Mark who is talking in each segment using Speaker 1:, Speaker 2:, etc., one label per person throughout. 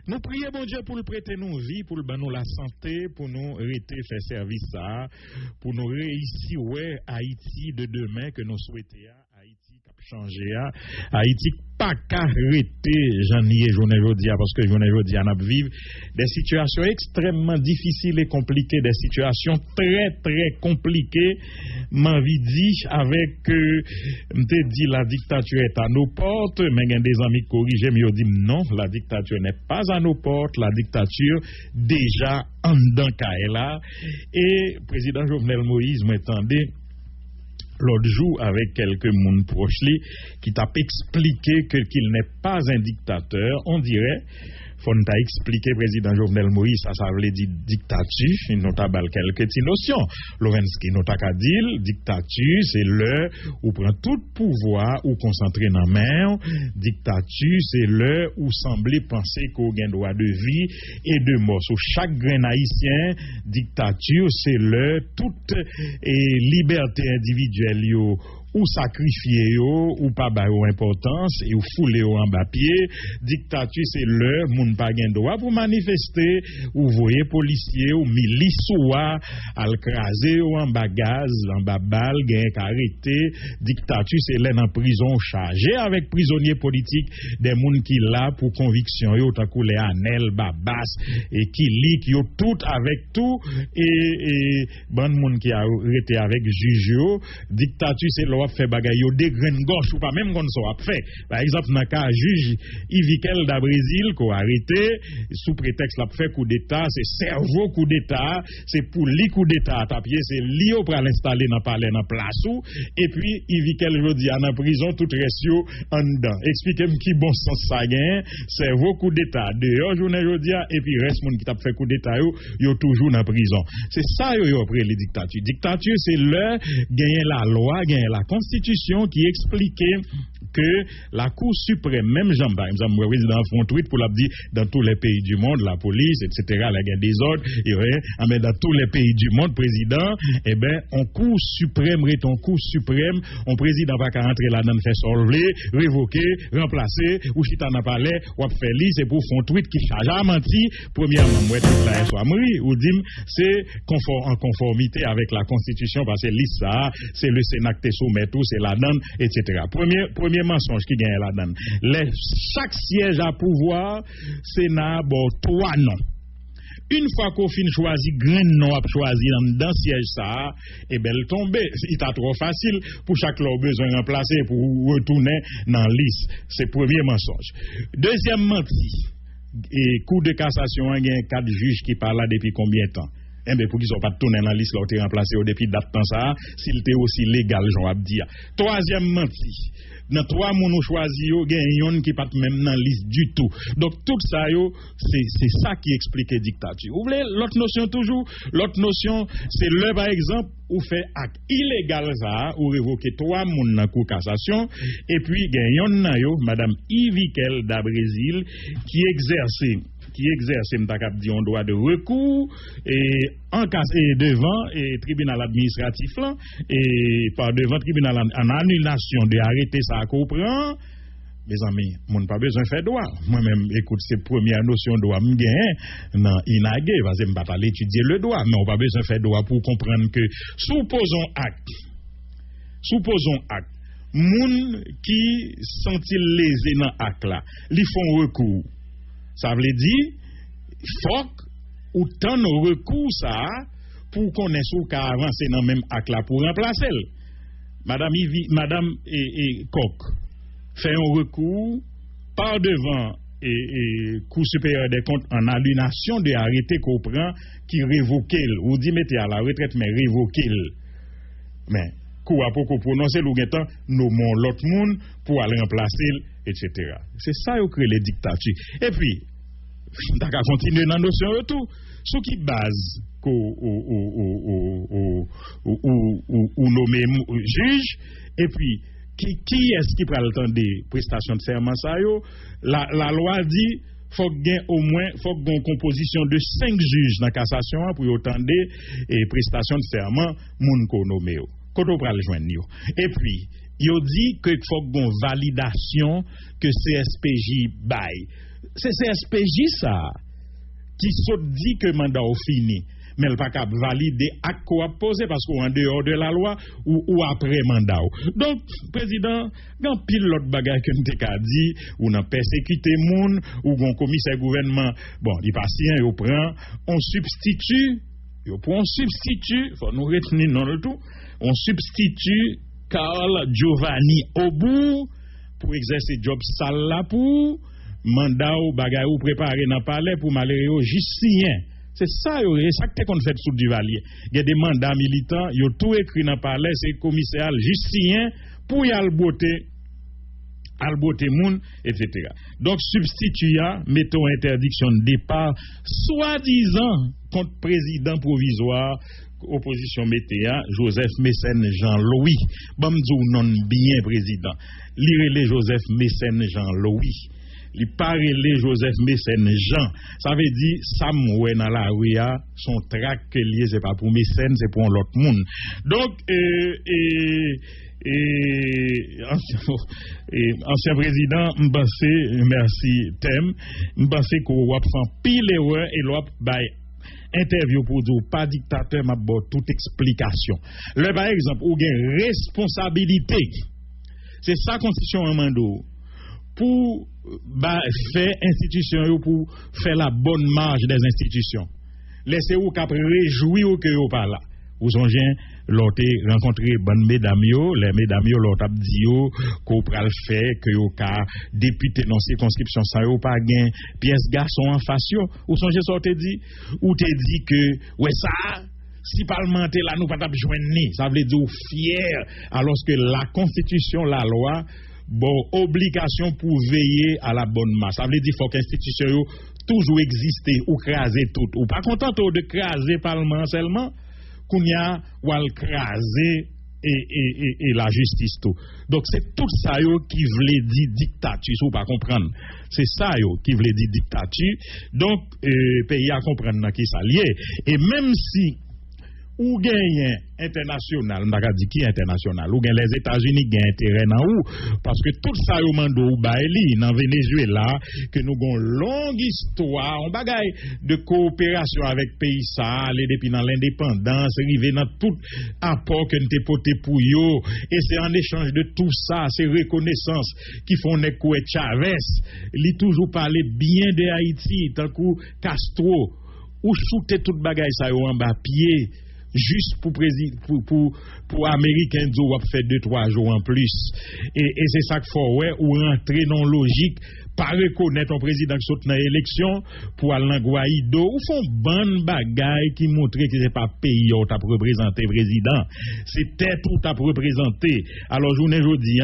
Speaker 1: Nous prions bon Dieu pour le prêter nous vie, pour le ban nous la santé, pour nous arrêter faire service ça, pour nous réussir ouais Haïti de demain que nous souhaitons, Haïti qui a changé, Haïti pas qu'arrêter j'en ai journée aujourd'hui parce que journée aujourd'hui on a vivre des situations extrêmement difficiles et compliquées, des situations très très compliquées. M'envie dit avec m'te dit la dictature est à nos portes, mais il y a des amis corrigés mais ils disent non, la dictature n'est pas à nos portes, la dictature déjà en dedans Kaela. Et président Jovenel Moïse m'entendait l'autre jour avec quelques monde proches qui t'a expliqué qu'il n'est pas un dictateur. On dirait faut t'a expliqué président Jovenel Moïse ça veut dire dictature, notable quelques petites notions. Lorenzki nota ka dit dictature c'est le où prend tout pouvoir ou concentré dans main. Dictature c'est le où sembler penser qu'on gain droit de vie et de mort. Sur chaque grain haïtien, dictature c'est le toute liberté individuelle yo ou sacrifier yo ou pas ba importance et ou fouler yo en bas pied. Dictature c'est le moun pa gen droit pour manifester ou voyer policier ou milice ou al craser ou en bas gaz en bas balle gen arrêté. Dictature c'est là en prison chargé avec prisonniers politiques des moun qui là pour conviction yo tant que les Anel Babas et qui lik yo tout avec tout et bon moun qui a arrêté avec juge yo. Dictature c'est fait bagay yo de graine gauche ou pas même qu'on soit fait. Par exemple dans cas juge Ivikel da Brésil ko arrêté sous prétexte l'a fait coup d'état, c'est cerveau coup d'état, c'est pour li coup d'état tapier, c'est li pour l'installer dans palais dans place ou et puis Ivikel jodi en prison tout reste yo en dedans. Expliquez-moi qui bon sens ça gain, cerveau coup d'état dehors journée jodi et puis reste moun qui t'a fait coup d'état yo toujours dans prison. C'est ça yo après les dictatures. Dictature c'est le gagner la loi, gagner la constitution qui expliquait que la Cour suprême, même Jean par exemple, le président font tweet pour la dire dans tous les pays du monde, la police, etc., la guerre des ordres, mais dans tous les pays du monde, président, eh ben, on Cour suprême, on Cour suprême, on président pas qu'à rentrer là-dedans, faire solver, révoquer, remplacer, ou si t'en as parlé, ou faire lire, c'est pour font tweet qui charge à mentir, premièrement, moi, toute la soit mourir, ou dit, c'est en conformité avec la constitution, parce que l'ISA, c'est le Sénat qui soumet tout, c'est la donne, etc. Premier mensonge qui gagne la donne. Chaque siège à pouvoir, Sénat, bon, 3 noms. Une fois qu'on finit choisir grand nom à choisir dans siège ça, et ben le tomber, il est trop facile pour chaque leur besoin de remplacer pour retourner dans liste. C'est premier mensonge. Deuxième menti. Et Cour de cassation, il y a 4 juges qui parlent là depuis combien de temps? Eh bien, pour qu'ils ne soient pas tournés dans la liste, là, ils ont remplacé depuis date temps ça, s'il était aussi légal, j'en ai dit. Troisième menti. Dans 3 moun choisi yo, gen yon qui pas même dans liste du tout. Donc tout ça yo, c'est ça qui explique dictature. Vous voulez l'autre notion toujours, l'autre notion c'est le par exemple ou fait acte illégal ça ou révoquer 3 moun dans cour cassation et puis gen yon nan yo madame Ivikel da Brésil qui exerce m'takap di on droit de recours et en cas et devant et tribunal administratif là et par devant tribunal en annulation de arrêter ça comprend. Mes amis, mon pas besoin faire droit. Moi-même, écoute, c'est première notion de droit m'gain dans inagé, parce que m'pas pas l'étudier le droit, mais on pas besoin faire droit pour comprendre que supposons acte, moun qui sont-ils lésés dans acte là, ils font recours. Ça veut dire faut ou tant de recours ça pour qu'on ait sous qu'à avancer dans même acte là pour remplacer. Madame et Coq fait un recours par devant et Cour supérieure des comptes en annulation de arrêté qu'on prend qui révoque ou dit mettez à la retraite mais révoque. Mais Cour a beaucoup prononcé l'ougetan nommons l'autre monde pour aller remplacer etc. C'est ça qui crée les dictatures. Et puis on va continuer dans la notion retour ce qui base ou nommer juge et puis qui est-ce qui prend le temps des prestations de serment ça yo la loi dit faut gain au moins faut une composition de 5 juges dans cassation pour attendre et prestations de serment moun ko nommé yo koto pral joindre yo et puis yo dit que faut une validation que CSPJ bail c'est CSPJ ça qui saute dit que mandat est fini. Mais elle pas capable valider acte qu'on a posé parce qu'on est en dehors de la loi ou après mandat. Donc, président, dans pile l'autre bagage que nous t'ai dit, ou n'a persécuté moun, ou gon commissaire gouvernement, bon, il patient, il prend, on substitue, faut nous retenir dans le tout, on substitue Carl Giovanni Obu pour exercer job sale là pour mandat ou bagage ou préparer dans palais pour malheureux au justien. C'est ça, ça qu'on fait sous Duvalier. Il y a des mandats militants, il y a tout écrit dans le palais, c'est commissaire justien pour y aller botter moun, etc. Donc, substituant, mettons interdiction de départ, soi-disant, contre président provisoire, opposition Météa, Joseph Mécène Jean-Louis. Bamdou non bien président. Lirez Joseph Mécène Jean-Louis. Il parle Joseph Mécène Jean. Ça veut dire, Samuel dans la rue, son trac que lié, c'est pas pour Mécène, c'est pour l'autre monde. Donc, ancien président, m'pense, merci, Thème, m'pense qu'on va faire pile erreur et l'on va interview pour dire, pas dictateur, m'a bon toute explication. Là, par exemple, ou une responsabilité. C'est ça, constitution en mando. Pour faire institution, pour faire la bonne marge des institutions. Laissez-vous qu'après réjouir que vous pas là. Vous songez, l'autre rencontré bonne mesdames, les mesdames, l'autre dit qu'on pral faire que vous ka député dans circonscription ça yo pas gain pièce garçon en face yo. Vous songez ça te dit ou te dit que ouais ça si parlementaire là nous pas joindre, ça veut dire fier alors que la constitution, la loi bon, obligation pour veiller à la bonne masse. Ça veut dire qu'il faut que l'institution toujours exister ou craser tout. Ou pas content de craser parlement seulement, qu'on y a ou à craser et la justice tout. Donc c'est tout ça qui voulait dire dictature, si vous pas comprendre. C'est ça qui voulait dire dictature. Donc pays à comprendre qui ça lié. Et même si ou gagne international, m'ta dit qui international, ou gagne les États-Unis gagne intérêt dans ou parce que tout ça au mando ou baili dans Venezuela que nous avons longue histoire, on bagaille de coopération avec pays ça, aller depuis dans l'indépendance, arriver dans tout apport que nous t'ai porté pour yo et c'est en échange de tout ça, ces reconnaissances qui font Neko et Chavez, li toujours parler bien de Haïti, tant que Castro ou shooter toute bagaille ça en bas pied juste pour américain do va faire 2-3 jours en plus et c'est ça qu'il faut ouais ou rentrer dans logique pas reconnaître un président qui saute dans l'élection pour aller dans Guaido ou font bonne bagaille qui montre que c'est pas pays où t'a représenté président c'était tout t'a représenté alors journée jodi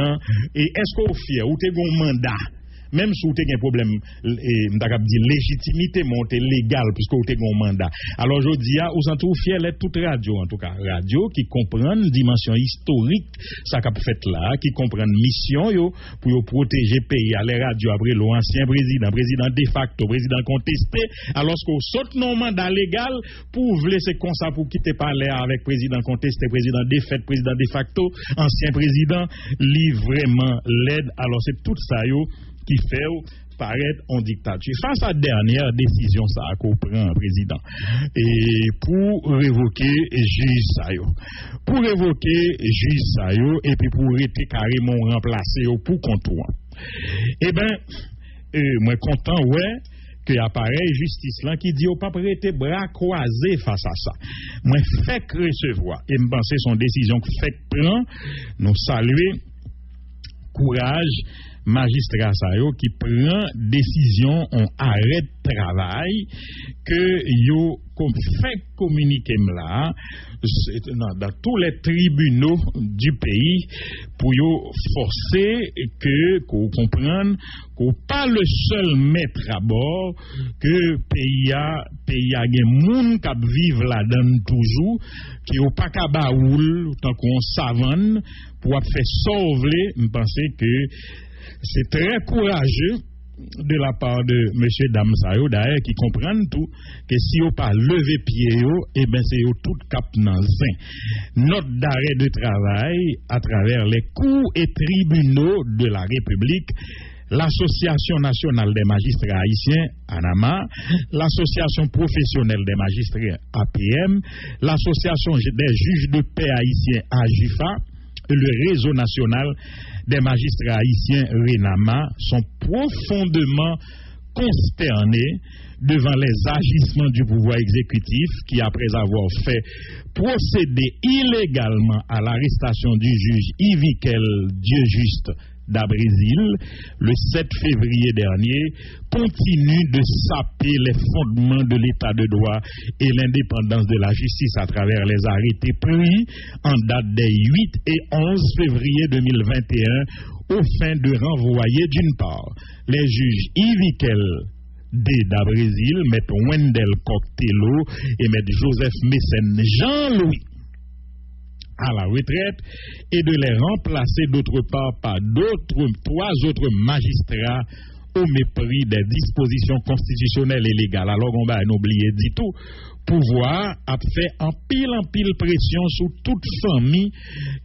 Speaker 1: et est-ce qu'on fier ou t'es gon mandat même si vous avez un problème, légitimité montée légale, puisque vous avez un mandat. Alors, je dis, vous êtes fiers de toute radio, en tout cas, radio qui comprend une dimension historique, ça qu'a fait là, qui comprend une mission, pour protéger le pays, à les radios, après l'ancien président de facto, président contesté, alors qu'on saute non mandat légal, pour vous laisser comme ça, pour quitter parler avec président contesté, président défait, président de facto, ancien président, li vraiment l'aide, alors c'est tout ça, qui fait paraître en dictature. Face à la dernière décision, ça a comprend président. Et pour révoquer juge Sayo. Pour révoquer juge Sayo, et puis pour être carrément remplacé pour contour. Eh bien, moi content, ouais, que appareil justice là qui dit au pas prêter bras croisés face à ça. Moi fait recevoir et me penser son décision que fait prend, nous saluer courage magistrat Sayo qui prend décision en arrêt de travail que yo comme fait communiquer là dans tous les tribunaux du pays pour yo forcer que qu'on comprenne qu'on pas le seul maître à bord que pays a gen moun k'ap vivre là-dedans toujours qui au pas kabaoul tant qu'on savane pour faire sauver me penser que c'est très courageux de la part de M. Damsayo d'ailleurs qui comprennent tout que si on pas lever pied et ben c'est tout cap dans zin. Note d'arrêt de travail à travers les cours et tribunaux de la République l'Association nationale des magistrats haïtiens, ANAMA, l'Association professionnelle des magistrats, APM, l'Association des juges de paix haïtiens, AJIFA, et le réseau national des magistrats haïtiens, RENAMA, sont profondément consternés devant les agissements du pouvoir exécutif qui, après avoir fait procéder illégalement à l'arrestation du juge Yvikel Dieu-Juste d'Abrésil le 7 février dernier, continue de saper les fondements de l'état de droit et l'indépendance de la justice à travers les arrêtés pris en date des 8 et 11 février 2021 au fin de renvoyer d'une part les juges Yvikel d'Abrésil, M. Wendel Coctello et M. Joseph Mécène Jean-Louis à la retraite et de les remplacer d'autre part par trois autres magistrats au mépris des dispositions constitutionnelles et légales. Alors on va oublier dit tout. Pouvoir a fait en pile pression sur toute famille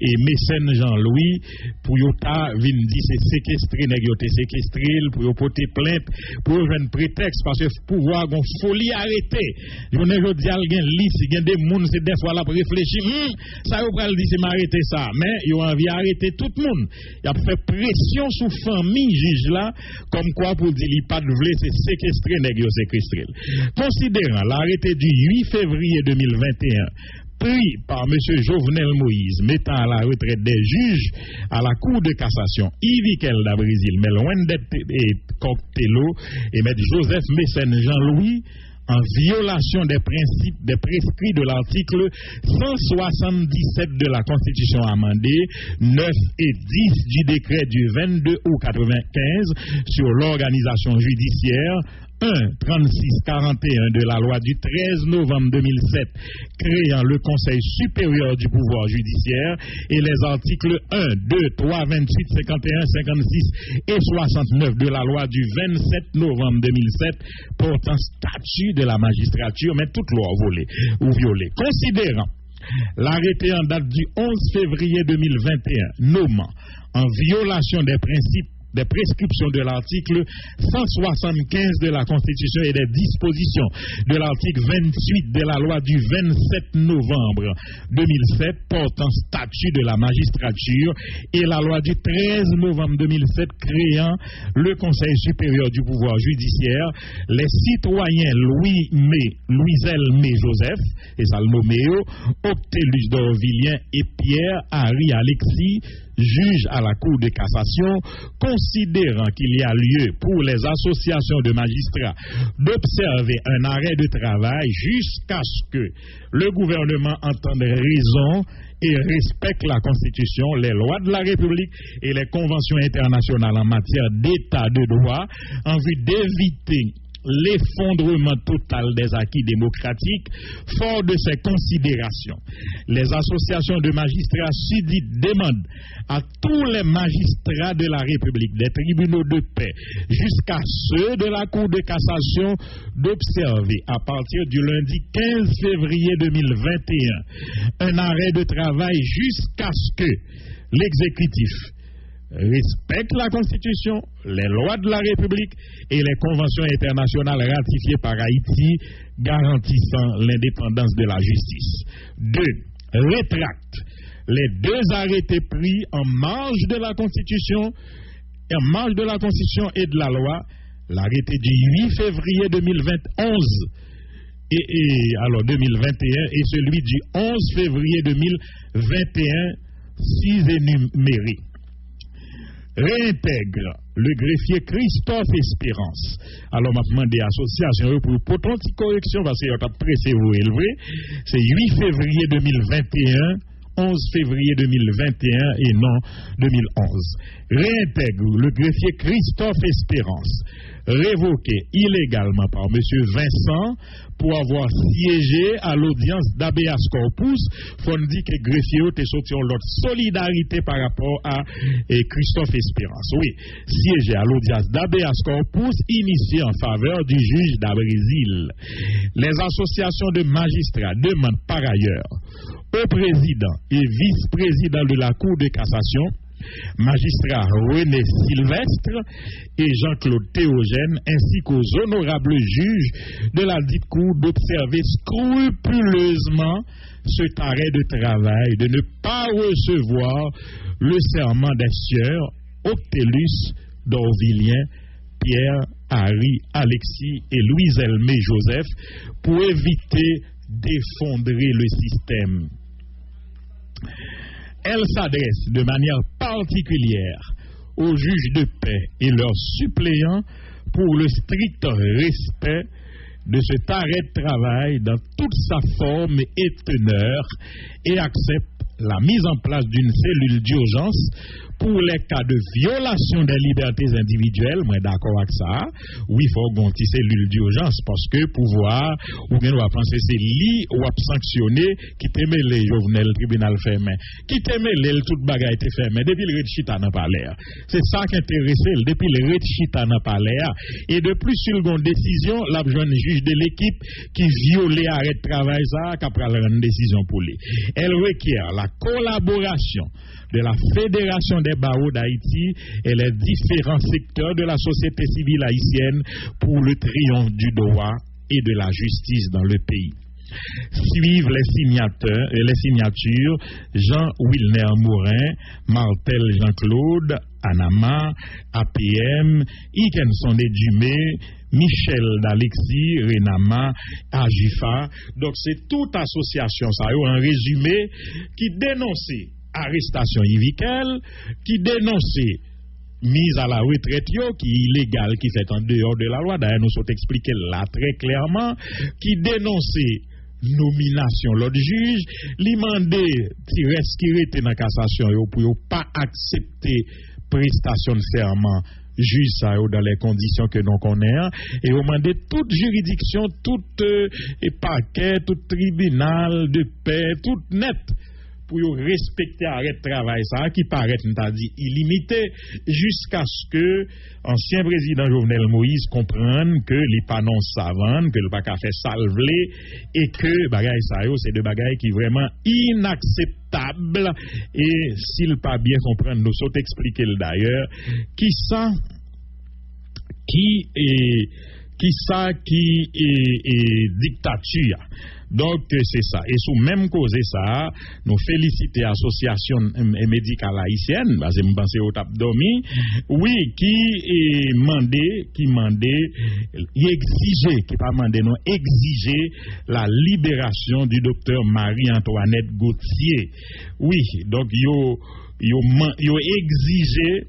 Speaker 1: et Mécène Jean-Louis pour yota vin di c'est séquestré nèg yo té séquestré pour yo porter plainte pour un prétexte parce que pouvoir gon folie arrêté. Journée jodi al gen liste gen des moun c'est des fois la réfléchir ça yo pral di c'est m'arrêter ça mais yo envie arrêter tout le monde. Y a fait pression sur famille juge là comme quoi pour dire li pas de vle c'est séquestré nèg yo séquestré. Considérant l'arrêté du 8 février 2021 pris par M. Jovenel Moïse mettant à la retraite des juges à la Cour de cassation Yvikel d'Abrésil, Wendel Coctello et M. Joseph Mécène Jean-Louis en violation des principes des prescrits de l'article 177 de la Constitution amendée 9 et 10 du décret du 22 août 95 sur l'organisation judiciaire 3641 de la loi du 13 novembre 2007 créant le Conseil supérieur du pouvoir judiciaire et les articles 1, 2, 3, 28, 51, 56 et 69 de la loi du 27 novembre 2007 portant statut de la magistrature, mais toute loi volée ou violée. Considérant l'arrêté en date du 11 février 2021 nommant en violation des principes des prescriptions de l'article 175 de la Constitution et des dispositions de l'article 28 de la loi du 27 novembre 2007 portant statut de la magistrature et la loi du 13 novembre 2007 créant le Conseil supérieur du pouvoir judiciaire, les citoyens Louisel Mé Joseph, et ça le nommé, Octélus d'Orvilien et Pierre-Henri Alexis, juge à la Cour de cassation, considérant qu'il y a lieu pour les associations de magistrats d'observer un arrêt de travail jusqu'à ce que le gouvernement entende raison et respecte la Constitution, les lois de la République et les conventions internationales en matière d'état de droit en vue d'éviter l'effondrement total des acquis démocratiques. Fort de ces considérations, les associations de magistrats sudites demandent à tous les magistrats de la République, des tribunaux de paix, jusqu'à ceux de la Cour de cassation, d'observer à partir du lundi 15 février 2021 un arrêt de travail jusqu'à ce que l'exécutif respecte la Constitution, les lois de la République et les conventions internationales ratifiées par Haïti garantissant l'indépendance de la justice. 2. Rétracte les deux arrêtés pris en marge de la Constitution et de la loi, l'arrêté du 8 février 2021 et celui du 11 février 2021, 6 énumérés. Réintègre le greffier Christophe Espérance. Alors, m'a demandé à l'association pour une petite correction parce qu'il y a pressé vous élevé. C'est 8 février 2021, 11 février 2021 et non 2011. Réintègre le greffier Christophe Espérance, révoqué illégalement par M. Vincent pour avoir siégé à l'audience d'Habeas Corpus. Faut dire que greffier est sorti en l'autre solidarité par rapport à Christophe Espérance. Oui, siégé à l'audience d'Habeas Corpus initié en faveur du juge d'Abrésil. Les associations de magistrats demandent par ailleurs au président et vice-président de la Cour de cassation magistrat René Sylvestre et Jean-Claude Théogène, ainsi qu'aux honorables juges de la dite cour d'observer scrupuleusement cet arrêt de travail, de ne pas recevoir le serment des sieurs Octellus, d'Orvilien, Pierre, Harry, Alexis et Louis-Elmé Joseph pour éviter d'effondrer le système. Elle s'adresse de manière particulière aux juges de paix et leurs suppléants pour le strict respect de cet arrêt de travail dans toute sa forme et teneur et accepte la mise en place d'une cellule d'urgence pour les cas de violation des libertés individuelles. Moi d'accord avec ça. Oui, il faut une cellule d'urgence parce que pouvoir ou bien on va penser c'est li ou à sanctionner qui t'aimait les Jovenel tribunal fermé, qui t'aimait les toute bagaille était fermé depuis le Redchita dans palais. C'est ça qui intéressé depuis le Redchita dans palais et de plus sur une décision la jeune juge de l'équipe qui violait arrêt de travail ça qui après une décision pour lui. Elle requiert la collaboration de la Fédération des barreaux d'Haïti et les différents secteurs de la société civile haïtienne pour le triomphe du droit et de la justice dans le pays. Suivent les signatures Jean-Wilner Mourin, Martel Jean-Claude, Anama, APM, Ikenson Dumé, Michel d'Alexis, Renama, Ajifa. Donc c'est toute association, ça en résumé, qui dénonçait arrestation illégale, qui dénonçait mise à la retraite qui est illégale, qui fait en dehors de la loi. D'ailleurs, nous sommes expliqués là très clairement, qui dénonçait nomination l'autre juge, lui mandait si respirer dans la cassation pour ne pas accepter prestation de serment juge ça dans les conditions que nous connaissons et on demandé toute juridiction, tout parquet, tout tribunal de paix, tout net pour respecter l'arrêt de travail ça qui paraît nous dit illimité jusqu'à ce que ancien président Jovenel Moïse comprenne que les pas non savants, que le pas qu'à faire salver et que bagaille ça c'est de bagaille qui vraiment inacceptable et s'il pas bien comprendre nous saute expliquer d'ailleurs qui est dictature. Donc c'est ça. Et sous même cause ça, nous féliciter l'association médicale haïtienne, parce que je pense au tap dormi, oui, qui exigeait, qui pas mandé non, exiger la libération du docteur Marie-Antoinette Gauthier. Oui, donc yo exigé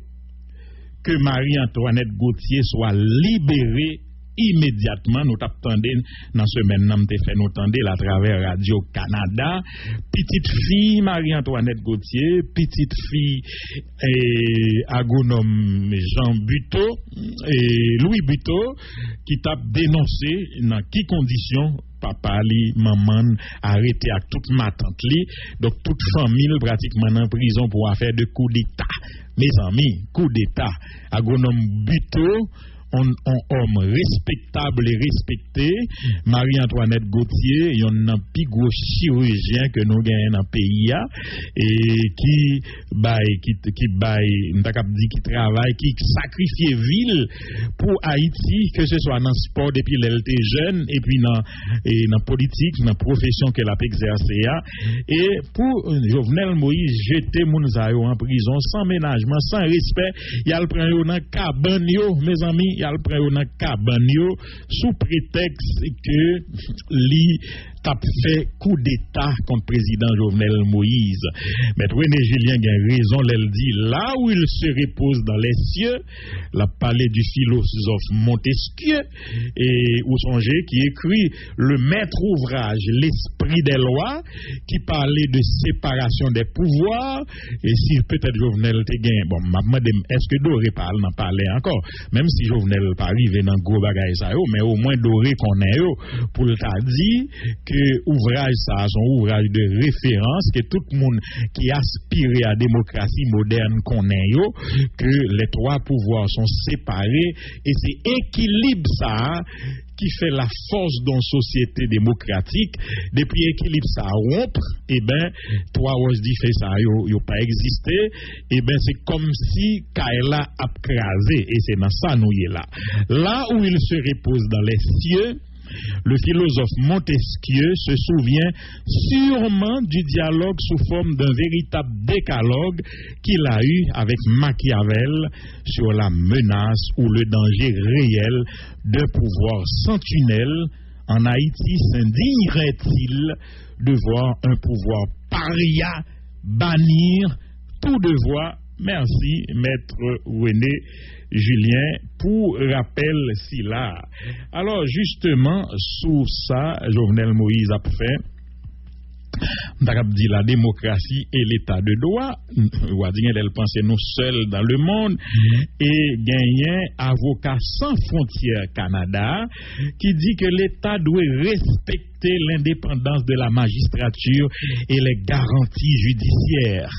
Speaker 1: que Marie-Antoinette Gauthier soit libérée immédiatement. Nous t'attendons dans ce semaine, nous fait nous attendre à travers Radio Canada. Petite fille Marie-Antoinette Gauthier, petite fille agronome Jean Buteau et Louis Buteau qui t'a dénoncé dans quelles conditions papa li, maman arrêté avec toute ma tante li, donc toute famille pratiquement en prison pour affaire de coup d'état. Mes amis, coup d'état. Agronome Buteau, un homme respectable et respecté, Marie-Antoinette Gauthier, il y a un plus gros chirurgien que nous gagnons dans le pays et qui travaille, qui sacrifie ville pour Haïti, que ce soit dans le sport depuis qu'elle était jeune et puis dans la politique, dans la profession qu'elle a exercée. Et pour Jovenel Moïse, jeter Mounzayo en prison sans ménagement, sans respect, il y a le prendre dans cabane, mes amis, il y a le prendre dans cabane sous prétexte que li t'a fait coup d'état contre le président Jovenel Moïse. Mais René Julien a raison, elle dit là où il se repose dans les cieux, la parlé du philosophe Montesquieu et où songez qui écrit le maître ouvrage l'esprit des lois qui parlait de séparation des pouvoirs et si peut-être Jovenel te gagne bon est-ce que Doré parle n'en parler encore même si Jovenel pas arrivé dans gros bagaille ça mais au moins Doré connaît pour le t'a dit que ouvrage ça son ouvrage de référence que tout le monde qui aspire à la démocratie moderne connaît que les trois pouvoirs sont séparés et c'est équilibre ça qui fait la force d'une société démocratique, depuis équilibre ça rompre, eh bien, trois choses dit fait ça, yo pas existé, eh bien, c'est comme si Kaila a crasé, et c'est dans ça nous y est là. Là où il se repose dans les cieux, le philosophe Montesquieu se souvient sûrement du dialogue sous forme d'un véritable décalogue qu'il a eu avec Machiavel sur la menace ou le danger réel d'un pouvoir sentinelle. En Haïti, s'indignerait-il de voir un pouvoir paria bannir tout devoir? Merci, Maître René Julien, pour rappel si là. Alors, justement, sous ça, Jovenel Moïse a fait, dit la démocratie et l'état de droit. Elle pensait nous seuls dans le monde et gagné avocat sans frontières Canada qui dit que l'État doit respecter l'indépendance de la magistrature et les garanties judiciaires.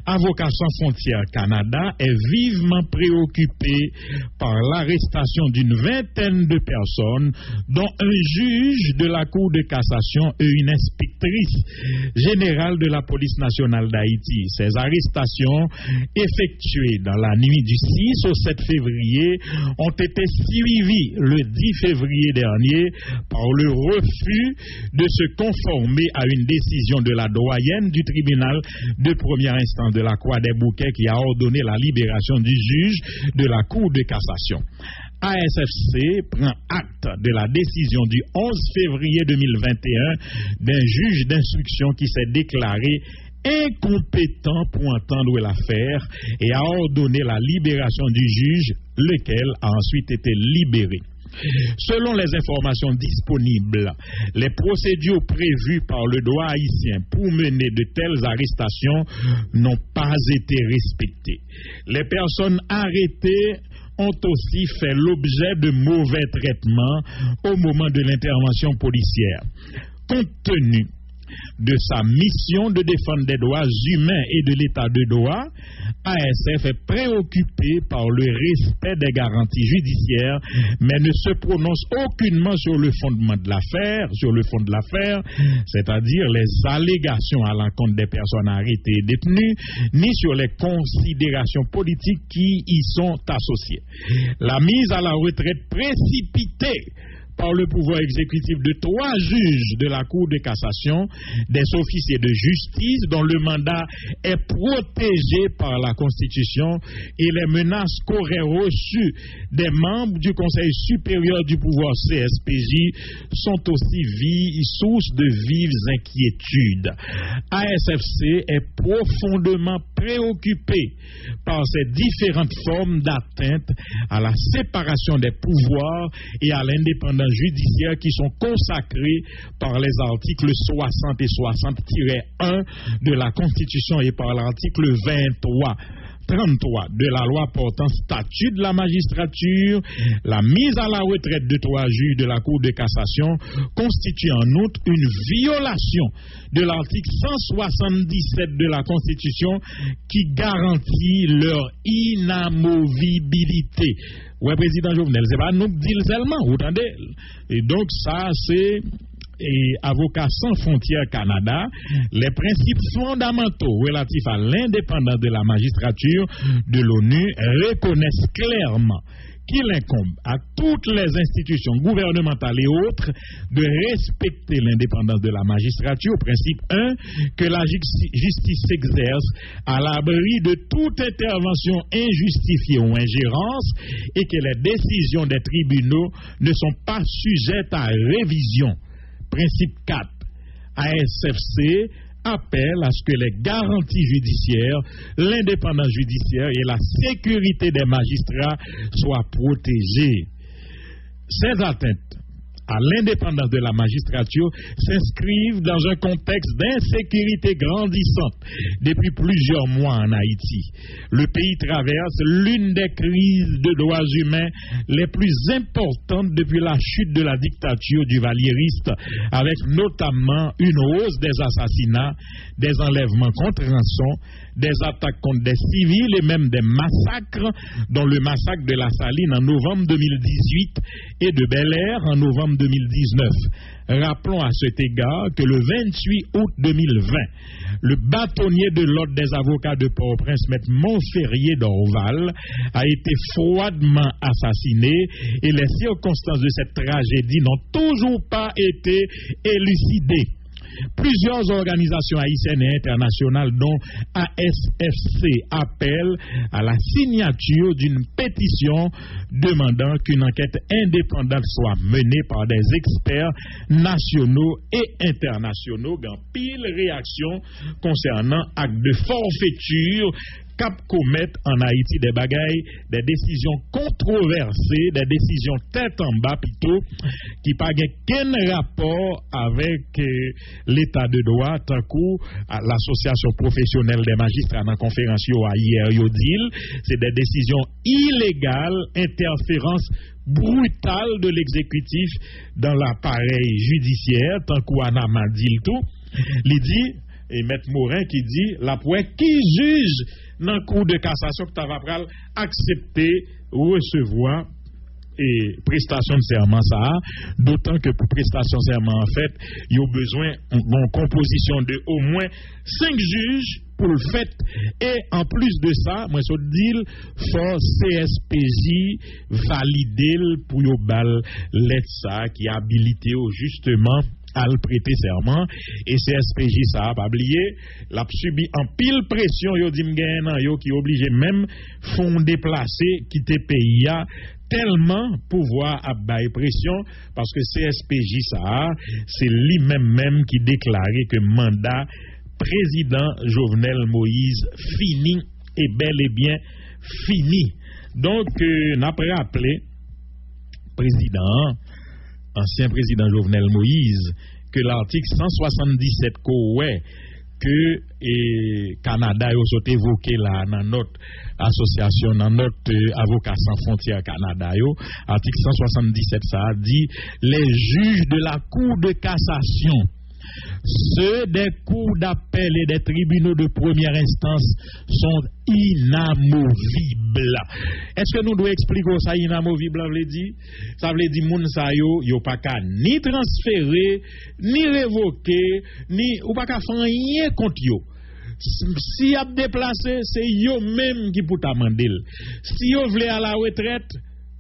Speaker 1: Avocat sans frontières Canada est vivement préoccupé par l'arrestation d'une vingtaine de personnes, dont un juge de la Cour de cassation et une inspectrice générale de la police nationale d'Haïti. Ces arrestations, effectuées dans la nuit du 6 au 7 février, ont été suivies le 10 février dernier par le refus de se conformer à une décision de la doyenne du tribunal de première instance de la Croix des Bouquets qui a ordonné la libération du juge de la Cour de cassation. ASFC prend acte de la décision du 11 février 2021 d'un juge d'instruction qui s'est déclaré incompétent pour entendre l'affaire et a ordonné la libération du juge, lequel a ensuite été libéré. Selon les informations disponibles, les procédures prévues par le droit haïtien pour mener de telles arrestations n'ont pas été respectées. Les personnes arrêtées ont aussi fait l'objet de mauvais traitements au moment de l'intervention policière. Compte tenu de sa mission de défendre des droits humains et de l'état de droit, ASF est préoccupé par le respect des garanties judiciaires, mais ne se prononce aucunement sur le fondement de l'affaire, c'est-à-dire les allégations à l'encontre des personnes arrêtées et détenues, ni sur les considérations politiques qui y sont associées. La mise à la retraite précipitée par le pouvoir exécutif de 3 juges de la Cour de cassation, des officiers de justice dont le mandat est protégé par la Constitution et les menaces qu'auraient reçues des membres du Conseil supérieur du pouvoir CSPJ sont aussi source de vives inquiétudes. ASFC est profondément préoccupé par ces différentes formes d'atteinte à la séparation des pouvoirs et à l'indépendance judiciaires qui sont consacrés par les articles 60 et 60-1 de la Constitution et par l'article 33 de la loi portant statut de la magistrature. La mise à la retraite de 3 juges de la Cour de cassation constitue en outre une violation de l'article 177 de la Constitution qui garantit leur inamovibilité. Ouais, président Jovenel, c'est pas nous dire seulement, vous entendez? Et donc ça, c'est Avocats sans frontières Canada, les principes fondamentaux relatifs à l'indépendance de la magistrature de l'ONU reconnaissent clairement qu'il incombe à toutes les institutions gouvernementales et autres de respecter l'indépendance de la magistrature. Principe 1, que la justice s'exerce à l'abri de toute intervention injustifiée ou ingérence et que les décisions des tribunaux ne sont pas sujettes à révision. Principe 4, ASFC appelle à ce que les garanties judiciaires, l'indépendance judiciaire et la sécurité des magistrats soient protégées. Ces atteintes à l'indépendance de la magistrature s'inscrivent dans un contexte d'insécurité grandissante depuis plusieurs mois en Haïti. Le pays traverse l'une des crises de droits humains les plus importantes depuis la chute de la dictature du valliériste, avec notamment une hausse des assassinats, des enlèvements contre rançon, des attaques contre des civils et même des massacres, dont le massacre de la Saline en novembre 2018 et de Bel-Air en novembre 2019. Rappelons à cet égard que le 28 août 2020, le bâtonnier de l'ordre des avocats de Port-au-Prince, M. Montferrier d'Orval, a été froidement assassiné et les circonstances de cette tragédie n'ont toujours pas été élucidées. Plusieurs organisations haïtiennes et internationales, dont ASFC, appellent à la signature d'une pétition demandant qu'une enquête indépendante soit menée par des experts nationaux et internationaux. Dans pile réaction concernant actes de forfaiture cap commettre en Haïti des bagailles, des décisions controversées, des décisions tête en bas plutôt, qui n'ont aucun rapport avec l'état de droit, tant que l'association professionnelle des magistrats dans la conférence hier, c'est des décisions illégales, interférences brutales de l'exécutif dans l'appareil judiciaire, tant qu'Anama dit le tout. Il dit, et M. Morin qui dit, la pointe qui juge dans le cours de cassation que tu vas accepter ou recevoir et prestation de serment ça, d'autant que pour prestation de serment en fait, il y a besoin d'une composition de au moins 5 juges pour le fait, et en plus de ça, moi je dis faut CSPJ valider pour yo bal lettre ça qui est habilité justement à le prêter serment, et CSPJ ça a pas oublié, l'a subi en pile pression, yo dit m'gagne yo qui obligé même font déplacer quitter pays tellement pouvoir à bailler pression parce que CSPJ ça c'est lui-même qui déclarait que mandat président Jovenel Moïse fini et bel et bien fini. Donc n'a pas rappelé ancien président Jovenel Moïse, que l'article 177 que Canada a évoqué là dans notre association, dans notre Avocat sans frontières Canada, article 177 ça a dit les juges de la Cour de cassation, ceux des cours d'appel et des tribunaux de première instance sont inamovibles. Est-ce que nous devons expliquer ça inamovible? Ça veut dire moun sa yo pas qu'à ni transférer, ni révoquer, ni ou pas qu'à faire rien contre yo. Si y a déplacé, c'est yo même qui pour t'amender. Si yo vle à la retraite,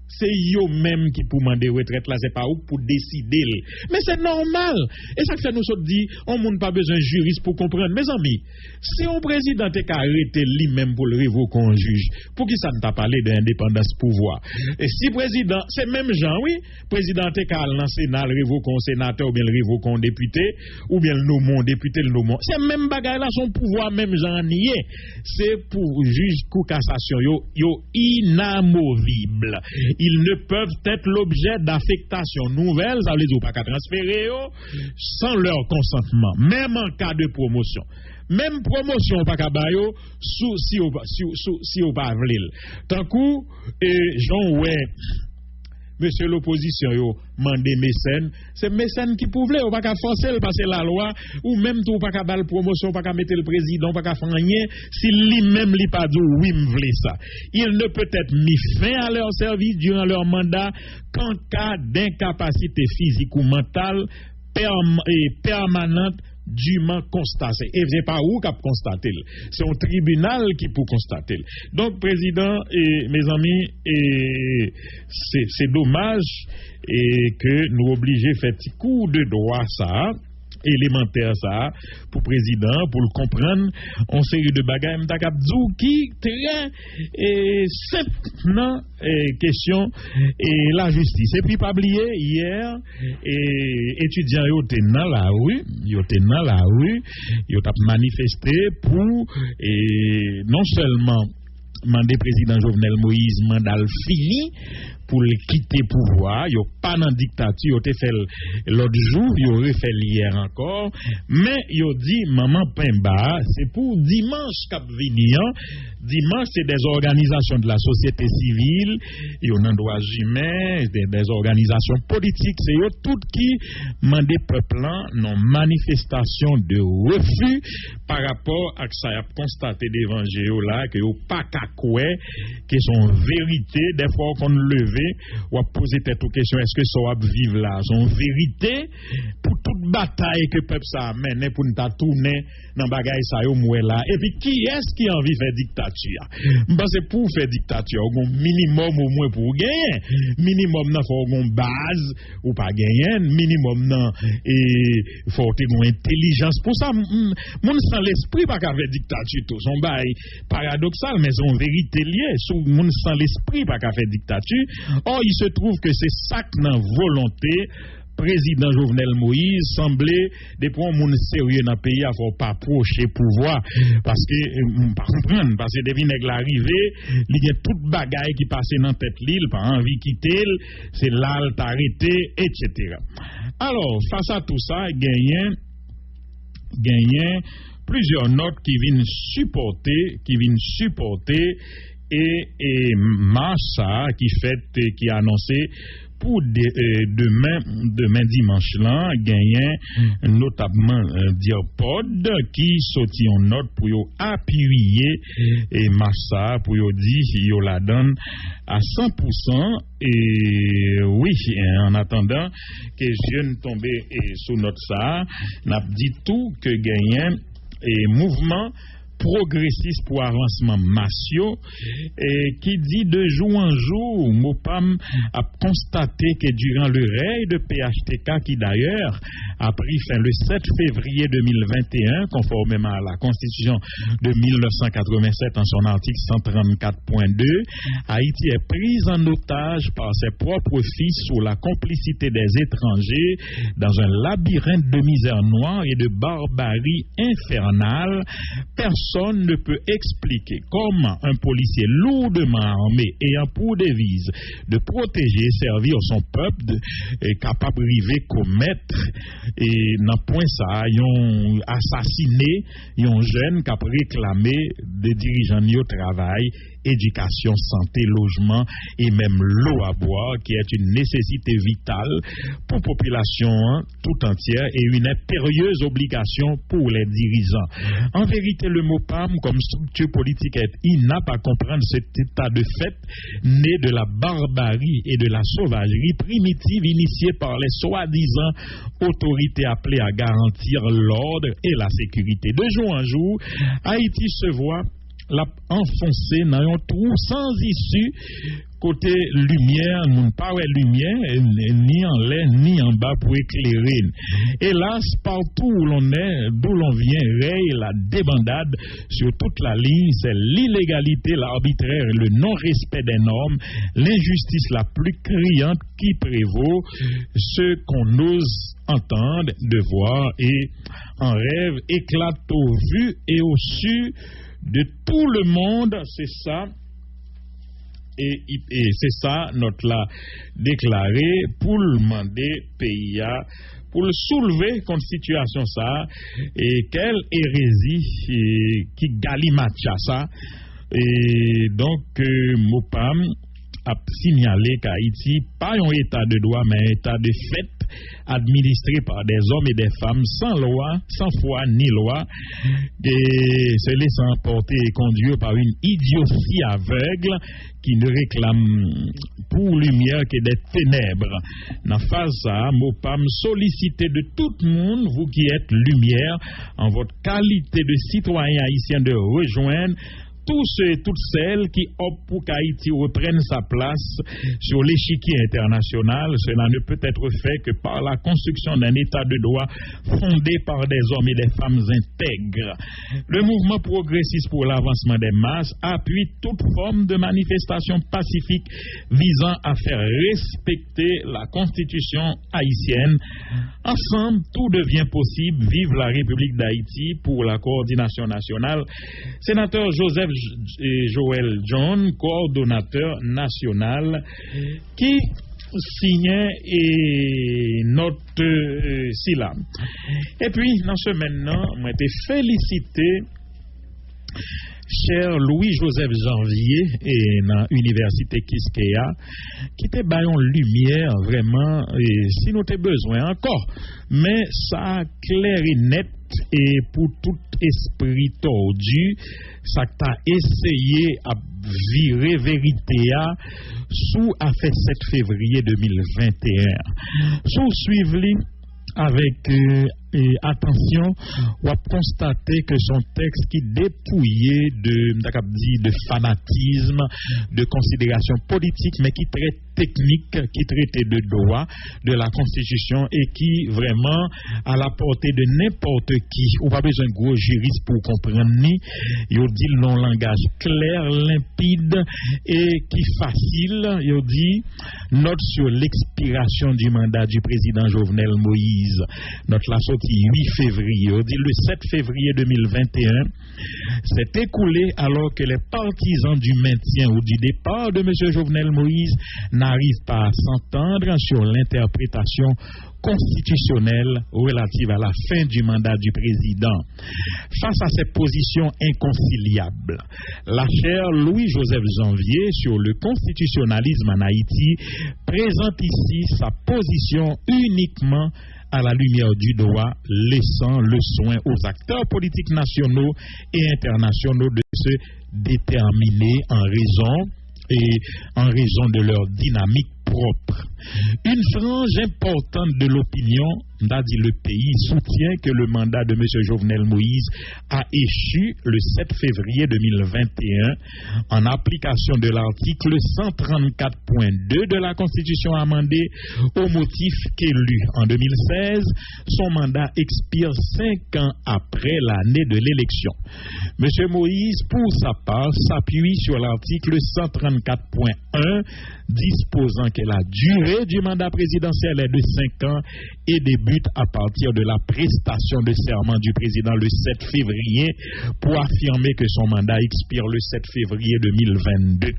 Speaker 1: c'est yo même qui pour demander retraite là, c'est pas ou pour décider. Mais c'est normal. Et ça fait nous autres dit, on n'a pas besoin de juriste pour comprendre. Mes amis, si un président est arrêté lui-même pour le révoquer un juge, pour qui ça ne t'a parlé d'indépendance pouvoir? Et si président, c'est même gens, oui, président est dans le Sénat, le révoquer un sénateur ou bien le révoquer un député, ou bien le nommon député, le nommon. C'est même bagaille là, son pouvoir même gens nié. C'est pour juge coup cassation, yo inamovible. Ils ne peuvent être l'objet d'affectation nouvelle, ça veut dire pas qu'à transférer sans leur consentement, même en cas de promotion. Même promotion pas qu'à bayo si au pas vle. Tant coup Jean ouais monsieur l'opposition yo mandé mécène, c'est mécène qui pouvait ou pas qu'à forcer le passer la loi ou même tout pas qu'à bal promotion pas qu'à mettre le président pas qu'à faire rien si lui-même li pas dit oui m'vle ça. Il ne peut être mis fin à leur service durant leur mandat qu'en cas d'incapacité physique ou mentale permanente dûment constaté. Et c'est pas où qu'a constaté, c'est un tribunal qui peut constater. Donc président et mes amis, c'est dommage et que nous obligés faire petit coup de droit ça élémentaire ça pour président pour le comprendre on série de bagages m'takabdou qui très simple question et la justice et puis pas oublier hier étudiants yo étaient dans la rue yo t'a manifesté pour non seulement mandé président Jovenel Moïse mandat fini pour le quitter pouvoir, yo pas dans dictature, yo te fait l'autre jour, yo refait hier encore, mais yo dit maman Pemba, c'est pour dimanche cap venir. Dimanche, c'est des organisations de la société civile, yo nan droits humains, des organisations politiques, c'est eux toutes qui mandent peuple non manifestation de refus par rapport à ce que constaté d'évangile là que yo pas kakoué que son vérité des fois qu'on lever ou poser tête aux questions est-ce que ça va vivre là son vérité pour toute bataille que peuple ça amène pour nous tourner dans bagaille ça yo moué là et puis qui est-ce qui a envie faire dictature parce que pour faire dictature un minimum au moins pour gagner minimum nan faut une base ou pas gagner minimum nan et faut une intelligence pour ça mon sans l'esprit pas qu'à faire dictature tout son bail paradoxal mais son vérité liée sous mon sans l'esprit pas qu'à faire dictature or il se trouve que c'est ça que dans volonté président Jovenel Moïse semblait depuis un monde sérieux dans le pays il faut pas approcher pouvoir parce que pas comprendre parce que depuis nèg l'arrivée il y a toute bagaille qui passait dans tête l'île pas envie quitter c'est là t'arrêter etc. Alors face à tout ça gagné plusieurs notes qui viennent supporter et Massa qui a annoncé pour demain dimanche là gagné notamment Diopod qui sorti en note pour appuyer et Massa pour dire yo la donne à 100% et oui en attendant que jeune tomber sous note ça n'a dit tout que gagné et mouvement progressiste pour avancement massio et qui dit de jour en jour Mopam a constaté que durant le règne de PHTK qui d'ailleurs a pris fin le 7 février 2021 conformément à la constitution de 1987 en son article 134.2 Haïti est prise en otage par ses propres fils sous la complicité des étrangers dans un labyrinthe de misère noire et de barbarie infernale. Personne ne peut expliquer comment un policier lourdement armé ayant pour devise de protéger et servir son peuple est capable de commettre et dans point ça ils assassiné un jeune qui a réclamé des dirigeants au travail éducation, santé, logement et même l'eau à boire qui est une nécessité vitale pour la population tout entière et une impérieuse obligation pour les dirigeants. En vérité, le mot PAM comme structure politique est inapte à comprendre cet état de fait né de la barbarie et de la sauvagerie primitive initiée par les soi-disant autorités appelées à garantir l'ordre et la sécurité. De jour en jour, Haïti se voit l'a enfoncé dans un trou sans issue côté lumière, nous pas de lumière ni en l'air ni en bas pour éclairer. Hélas, partout où l'on est, d'où l'on vient, règne la débandade sur toute la ligne, c'est l'illégalité, l'arbitraire, le non-respect des normes, l'injustice la plus criante qui prévaut, ce qu'on ose entendre, de voir et en rêve éclate au vu et au su de tout le monde, c'est ça. Et c'est ça, notre l'a déclaré pour le demander pays, pour le soulever contre situation ça, et quelle hérésie qui galimatia ça. Et donc, Mopam a signalé qu'Haïti, pas un état de droit, mais un état de fait, administré par des hommes et des femmes sans loi, sans foi ni loi, et se laissant emporter et conduire par une idiotie aveugle qui ne réclame pour lumière que des ténèbres. Dans phase ça, Mopam sollicité de tout le monde, vous qui êtes lumière, en votre qualité de citoyen haïtien, de rejoindre tous ceux et toutes celles qui optent pour qu'Haïti reprenne sa place sur l'échiquier international. Cela ne peut être fait que par la construction d'un état de droit fondé par des hommes et des femmes intègres. Le mouvement progressiste pour l'avancement des masses appuie toute forme de manifestation pacifique visant à faire respecter la constitution haïtienne. Ensemble, tout devient possible. Vive la République d'Haïti pour la coordination nationale. Sénateur Joseph Joël John, coordonnateur national, qui signait et note syllabe. Et puis, dans ce maintenant, moi été félicité cher Louis-Joseph Janvier et dans l'université Kiskeya qui te baillon lumière vraiment et si nous avons besoin encore mais ça clair et net et pour tout esprit tordu ça t'a essayé à virer vérité sous a fait 7 février 2021 sous suivre avec attention, on a constaté que son texte qui dépouillé de fanatisme, de considération politique, mais qui traite technique, qui traitait de droit, de la Constitution et qui vraiment à la portée de n'importe qui. On n'a pas besoin de gros juristes pour comprendre ni. Il dit le langage clair, limpide et qui facile. Il dit note sur l'expiration du mandat du président Jovenel Moïse. Notre la sortie 8 février. On dit le 7 février 2021 s'est écoulé alors que les partisans du maintien ou du départ de M. Jovenel Moïse n'arrivent pas à s'entendre sur l'interprétation constitutionnelle relative à la fin du mandat du président. Face à ces positions inconciliables, la chaire Louis-Joseph Janvier sur le constitutionnalisme en Haïti présente ici sa position uniquement à la lumière du droit, laissant le soin aux acteurs politiques nationaux et internationaux de se déterminer en raison de leur dynamique propre. Une frange importante de l'opinion, n'a dit le pays, soutient que le mandat de M. Jovenel Moïse a échu le 7 février 2021 en application de l'article 134.2 de la Constitution amendée au motif qu'élu en 2016, son mandat expire 5 ans après l'année de l'élection. M. Moïse, pour sa part, s'appuie sur l'article 134.1 disposant que la durée du mandat présidentiel est de 5 ans et débute à partir de la prestation de serment du président le 7 février pour affirmer que son mandat expire le 7 février 2022.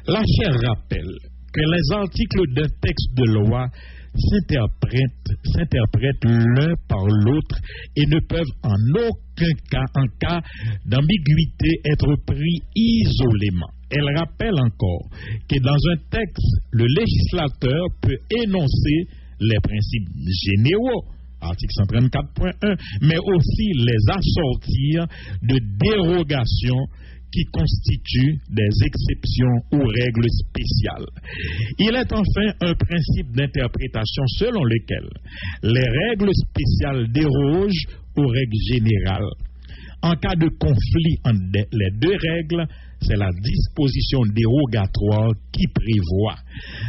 Speaker 1: La chaire rappelle que les articles d'un texte de loi s'interprètent l'un par l'autre et ne peuvent en aucun cas, en cas d'ambiguïté, être pris isolément. Elle rappelle encore que dans un texte, le législateur peut énoncer les principes généraux, article 134.1, mais aussi les assortir de dérogations qui constituent des exceptions ou règles spéciales. Il est enfin un principe d'interprétation selon lequel les règles spéciales dérogent aux règles générales. En cas de conflit entre les deux règles, c'est la disposition dérogatoire qui prévoit.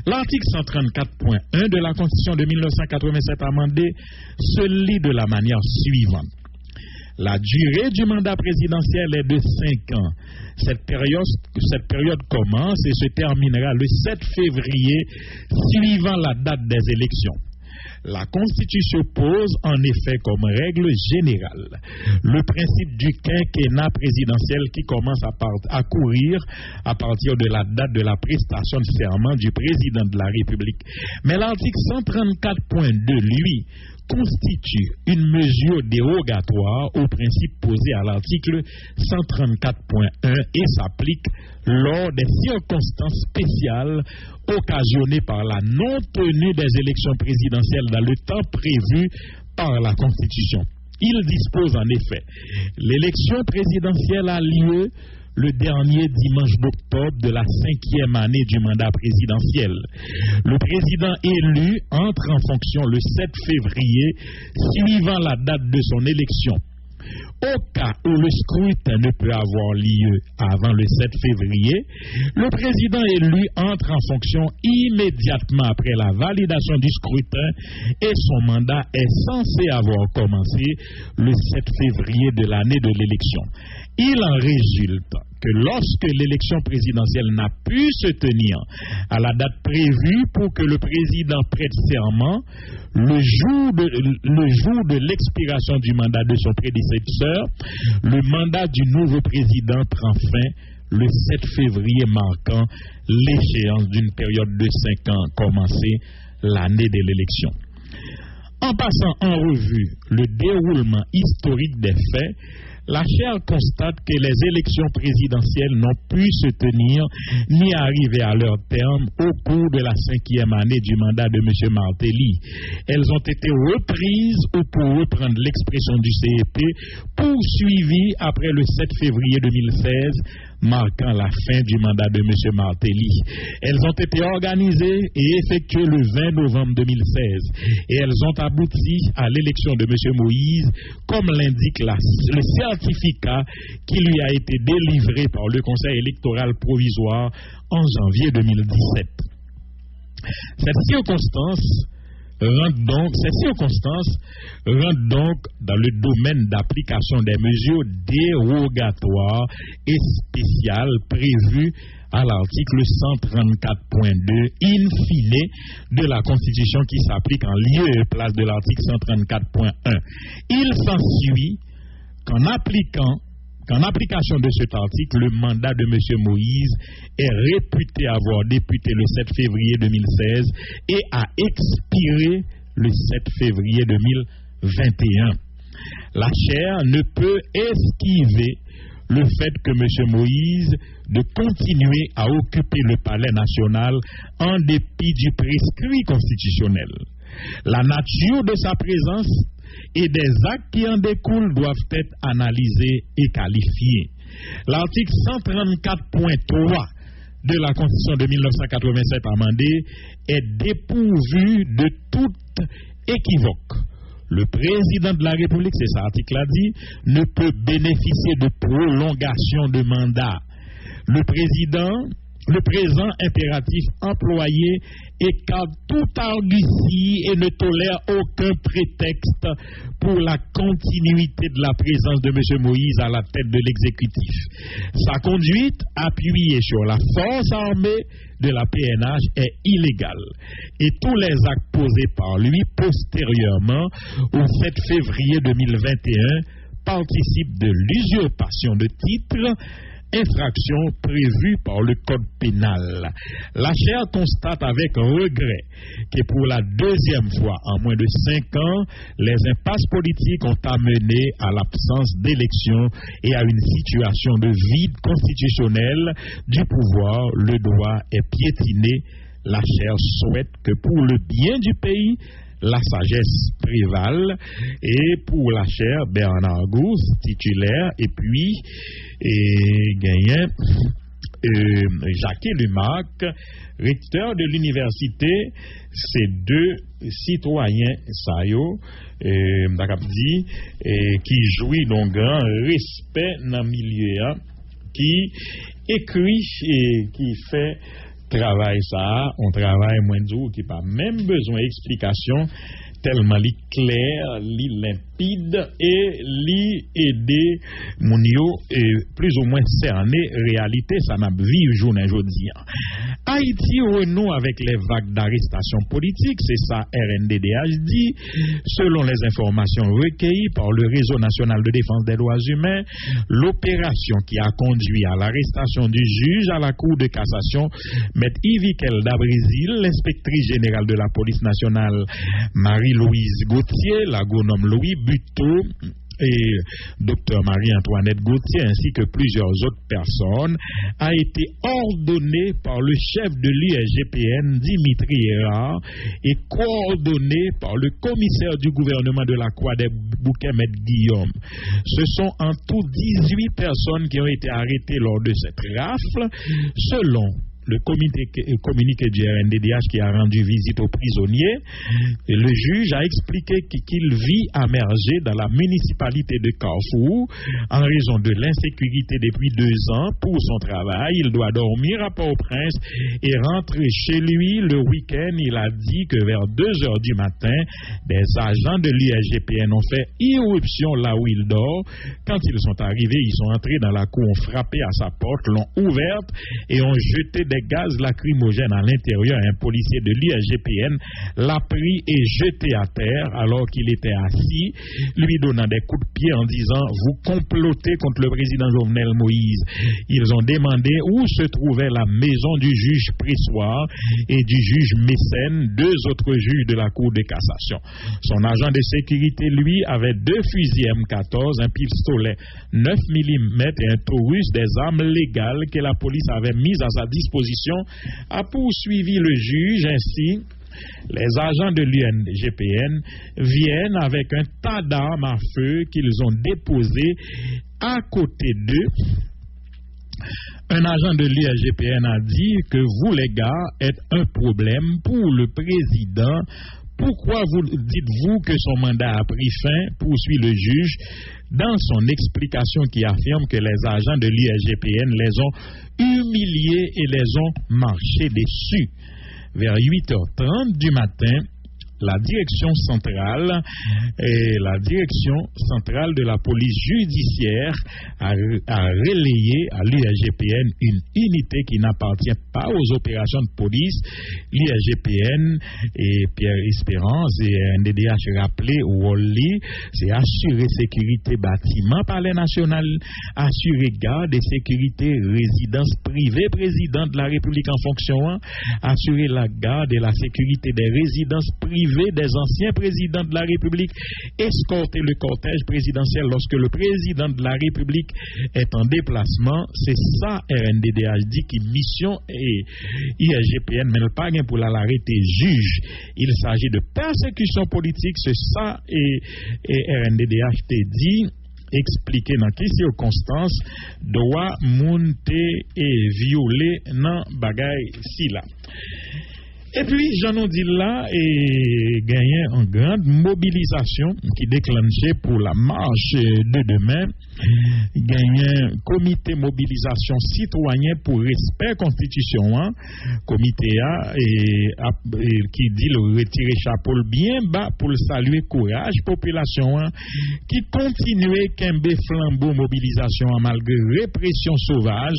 Speaker 1: L'article 134.1 de la Constitution de 1987 amendée se lit de la manière suivante. La durée du mandat présidentiel est de 5 ans. Cette période commence et se terminera le 7 février suivant la date des élections. La Constitution pose en effet comme règle générale le principe du quinquennat présidentiel qui commence à courir à partir de la date de la prestation de serment du président de la République. Mais l'article 134.2, lui, constitue une mesure dérogatoire au principe posé à l'article 134.1 et s'applique lors des circonstances spéciales occasionnées par la non-tenue des élections présidentielles dans le temps prévu par la Constitution. Il dispose en effet, l'élection présidentielle a lieu le dernier dimanche d'octobre de la 5e année du mandat présidentiel. Le président élu entre en fonction le 7 février, suivant la date de son élection. Au cas où le scrutin ne peut avoir lieu avant le 7 février, le président élu entre en fonction immédiatement après la validation du scrutin et son mandat est censé avoir commencé le 7 février de l'année de l'élection. Il en résulte que lorsque l'élection présidentielle n'a pu se tenir à la date prévue pour que le président prête serment, le jour de l'expiration du mandat de son prédécesseur, le mandat du nouveau président prend fin le 7 février, marquant l'échéance d'une période de 5 ans commencée l'année de l'élection. En passant en revue le déroulement historique des faits, la chaire constate que les élections présidentielles n'ont pu se tenir ni arriver à leur terme au cours de la 5e année du mandat de M. Martelly. Elles ont été reprises ou, pour reprendre l'expression du CEP, poursuivies après le 7 février 2016, marquant la fin du mandat de M. Martelly. Elles ont été organisées et effectuées le 20 novembre 2016 et elles ont abouti à l'élection de M. Moïse, comme l'indique le certificat qui lui a été délivré par le Conseil électoral provisoire en janvier 2017. Ces circonstances rentrent donc dans le domaine d'application des mesures dérogatoires et spéciales prévues à l'article 134.2 in fine de la Constitution qui s'applique en lieu et place de l'article 134.1. Il s'ensuit qu'en application de cet article, le mandat de M. Moïse est réputé avoir débuté le 7 février 2016 et a expiré le 7 février 2021. La chaire ne peut esquiver le fait que M. Moïse de continuer à occuper le palais national en dépit du prescrit constitutionnel. La nature de sa présence et des actes qui en découlent doivent être analysés et qualifiés. L'article 134.3 de la Constitution de 1987 amendée est dépourvu de toute équivoque. Le président de la République, c'est ça l'article a dit, ne peut bénéficier de prolongation de mandat. Le présent impératif employé écarte toute argutie et ne tolère aucun prétexte pour la continuité de la présence de M. Moïse à la tête de l'exécutif. Sa conduite, appuyée sur la force armée de la PNH, est illégale et tous les actes posés par lui postérieurement au 7 février 2021 participent de l'usurpation de titres, infraction prévue par le Code pénal. La chaire constate avec regret que pour la deuxième fois en moins de 5 ans, les impasses politiques ont amené à l'absence d'élection et à une situation de vide constitutionnel du pouvoir. Le droit est piétiné. La chaire souhaite que pour le bien du pays, la sagesse prévale, et pour la chaire, Bernard Gousse, titulaire, et puis gagnant Jacques Lumac, recteur de l'université. Ces deux citoyens sayo qui jouit d'un grand respect dans le milieu, qui écrit et qui fait travail ça, on travaille moins dur, qui n'a pas même besoin d'explication, tellement li clair, li limpide et li aider moun yo plus ou moins cerner réalité ça n'a vu journée aujourd'hui. Haïti renoue avec les vagues d'arrestations politiques, c'est ça RNDDH dit, selon les informations recueillies par le Réseau national de défense des droits humains. L'opération qui a conduit à l'arrestation du juge à la Cour de cassation, Maître Yvikel Dabrésil, l'inspectrice générale de la police nationale Marie-Louise Gauthier, l'agronome Louis Buteau et Dr Marie-Antoinette Gauthier, ainsi que plusieurs autres personnes, a été ordonnée par le chef de l'USGPN, Dimitri Hérard, et coordonnée par le commissaire du gouvernement de la Croix des Bouquets, Maître Guillaume. Ce sont en tout 18 personnes qui ont été arrêtées lors de cette rafle, selon le communiqué du RNDDH qui a rendu visite aux prisonniers, le juge a expliqué qu'il vit immergé dans la municipalité de Carrefour en raison de l'insécurité depuis 2 ans. Pour son travail, il doit dormir à Port-au-Prince et rentrer chez lui le week-end. Il a dit que vers 2 heures du matin, des agents de l'USGPN ont fait irruption là où il dort. Quand ils sont arrivés, ils sont entrés dans la cour, ont frappé à sa porte, l'ont ouverte et ont jeté des gaz lacrymogènes à l'intérieur. Un policier de l'USGPN l'a pris et jeté à terre alors qu'il était assis, lui donnant des coups de pied en disant « Vous complotez contre le président Jovenel Moïse ». Ils ont demandé où se trouvait la maison du juge Pressoir et du juge Mécène, 2 autres juges de la Cour de cassation. Son agent de sécurité, lui, avait 2 fusils M14, un pistolet 9 mm et un Taurus, des armes légales que la police avait mises à sa disposition, a poursuivi le juge. Ainsi, les agents de l'USGPN viennent avec un tas d'armes à feu qu'ils ont déposées à côté d'eux. Un agent de l'USGPN a dit que vous, les gars, êtes un problème pour le président. Pourquoi dites-vous que son mandat a pris fin, poursuit le juge, dans son explication qui affirme que les agents de l'USGPN les ont humiliés et les ont marchés dessus. Vers 8h30 du matin, la direction centrale de la police judiciaire a relayé à l'USGPN une unité qui n'appartient pas aux opérations de police. L'USGPN et Pierre Espérance et NDDH rappelé Wally, c'est assurer sécurité bâtiment palais national, assurer garde et sécurité résidence privée président de la République en fonction, assurer la garde et la sécurité des résidences privées des anciens présidents de la République, escorter le cortège présidentiel lorsque le président de la République est en déplacement. C'est ça RNDDH dit qui mission et ISGPN mais pas gain pour l'arrêter juge. Il s'agit de persécution politique, c'est ça et RNDDH te dit expliquer dans quelles circonstances doit monter et violer dans bagay si là. Et puis, j'en ai dit là, et gagné une grande mobilisation qui déclenchée pour la marche de demain. Gagné un comité mobilisation citoyen pour respect constitution. Comité qui dit le retirer chapeau bien bas pour le saluer courage population qui continue qu'un flambeau mobilisation malgré répression sauvage.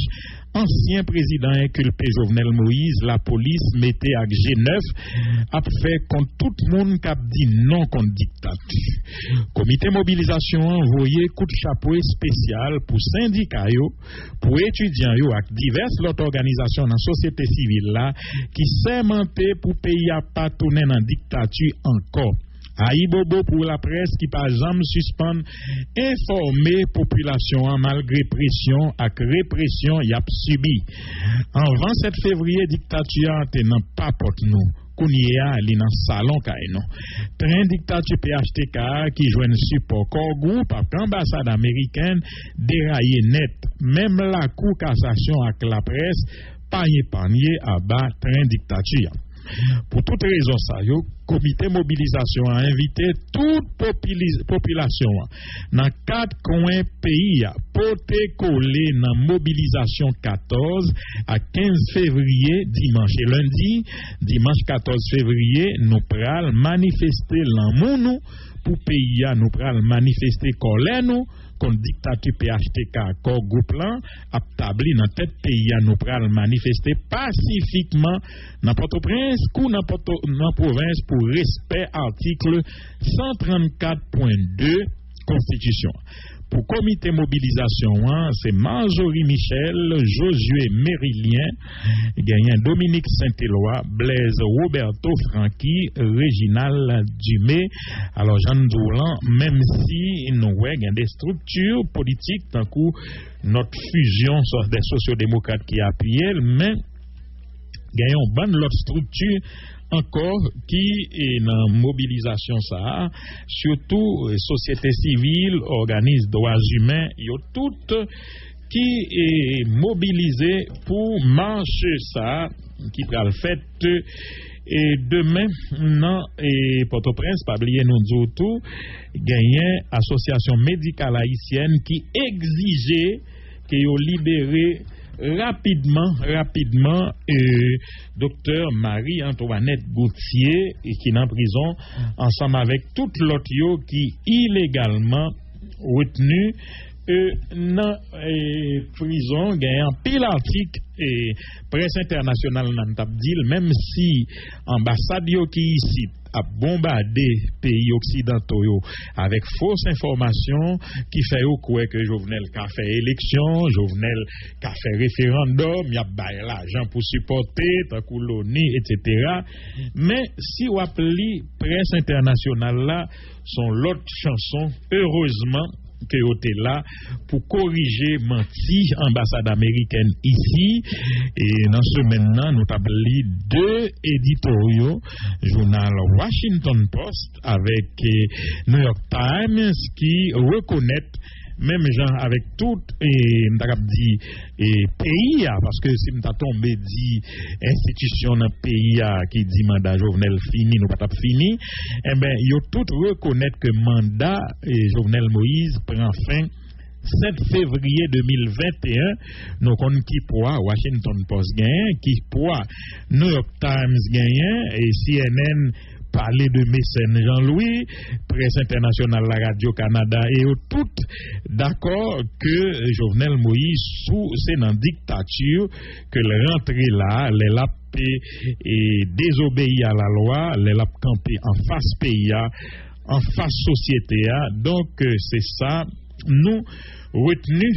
Speaker 1: Ancien président inculpé Jovenel Moïse, la police mettait à G9 a fait contre tout le monde qui a dit non contre dictature. Comité mobilisation envoyé coup de chapeau spécial pour syndicats, pour étudiants et diverses autres organisations dans la société civile là qui sermentaient pour pays à pas tourner dans dictature encore. Aïbobo pour la presse qui par exemple suspend informer population malgré pression et répression y a subi. En 27 février dictature tenant pas porte nous. Kounia li nan salon kay non. Train dictature PHTK qui joue support corps groupe par l'ambassade américaine déraillé net. Même la cour cassation avec la presse pas épargné à bas train dictature. Pour toute raison, ça, le comité mobilisation a invité toute population dans 4 coins pays à porter coller dans mobilisation 14 à 15 février, dimanche et lundi. Dimanche 14 février, nous pral manifester l'amour pour pays à nous pral manifester colère nous contre dictature PHTK corps groupe là a tabli dans tête pays à nous pral manifester pacifiquement dans Port-au-Prince ou dans province pour respect article 134.2 Constitution. Pour comité mobilisation, c'est Marjorie Michel, Josué Mérilien, gagnant Dominique Saint-Éloi, Blaise Roberto Franqui, Réginal Dumé. Alors, Jean Doulan, même si nous avons des structures politiques, tant que notre fusion des sociodémocrates qui appuient, mais gagnons bonne l'autre structure encore qui est dans mobilisation ça, surtout société civile, organismes droits humains, yo toutes qui est mobilisé pour marcher ça, qui sera le fait. Et demain, non, et Port-au-Prince, pas oublier nous dire tout, gagnait association médicale haïtienne qui exigeait qu'ils libéré rapidement docteur Marie-Antoinette Gauthier qui est en prison ensemble avec toute l'autre qui illégalement retenu dans prison gagnant pile article et presse internationale nan tap dit même si ambassade yo qui ici a bombardé pays occidentaux yo avec fausses informations qui fait au quoi que Jovenel ka fait élection, Jovenel ka fait référendum, y a bail l'argent pour supporter ta colonie etc. Mais si ou appli presse internationale là sont l'autre chanson heureusement que vous êtes là pour corriger menti ambassade américaine ici et dans ce maintenant nous avons deux éditoriaux journal Washington Post avec New York Times qui reconnaissent même gens avec tout et pays parce que si m'ta tombé dit institution dans pays qui dit mandat Jovenel fini nous pas fini eh ben yo tout reconnaître que mandat et Jovenel Moïse prend fin 7 février 2021 nous connaissons qui poids Washington Post gagne qui poids New York Times gagne et CNN parler de mécène Jean-Louis, presse internationale la Radio-Canada et tout d'accord que Jovenel Moïse c'est dans dictature que le rentrer là, les lap et désobéir à la loi, les lap camper en face pays, en face société. Donc c'est ça, nous retenu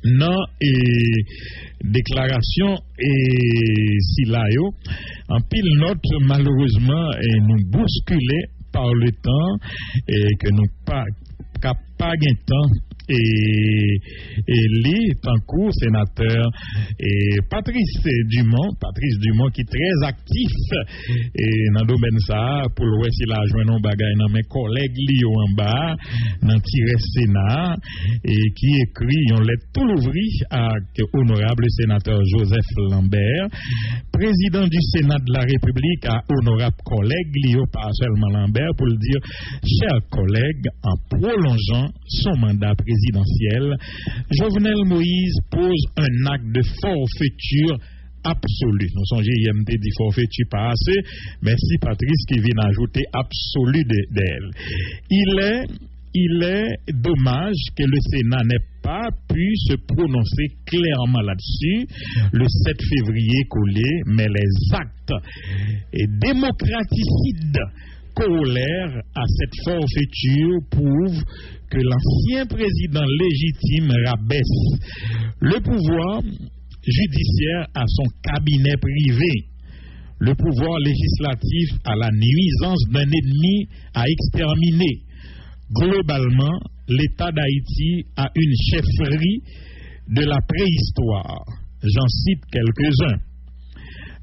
Speaker 1: non et déclaration et si là yo en pile note malheureusement et nous bousculé par le temps et que nous pas gain temps et lui tant coup sénateur et Patrice Dumont qui est très actif et dans le domaine ça pour le voir s'il a joint nos bagages dans mes collègues li en bas dans tiret Sénat et qui écrit on lettre tout l'ouvri à honorable sénateur Joseph Lambert président du Sénat de la République à honorable collègue Lio pas seulement Lambert pour le dire chers collègues en prolongeant son mandat présidentiel, Jovenel Moïse pose un acte de forfaiture absolue. Nous sommes IMT dit forfaiture pas assez. Merci Patrice qui vient ajouter absolu d'elle. Il est dommage que le Sénat n'ait pas pu se prononcer clairement là-dessus le 7 février collé, mais les actes démocraticides corollaire à cette forfaiture prouve que l'ancien président légitime rabaisse le pouvoir judiciaire à son cabinet privé, le pouvoir législatif à la nuisance d'un ennemi à exterminer. Globalement, l'État d'Haïti a une chefferie de la préhistoire. J'en cite quelques-uns.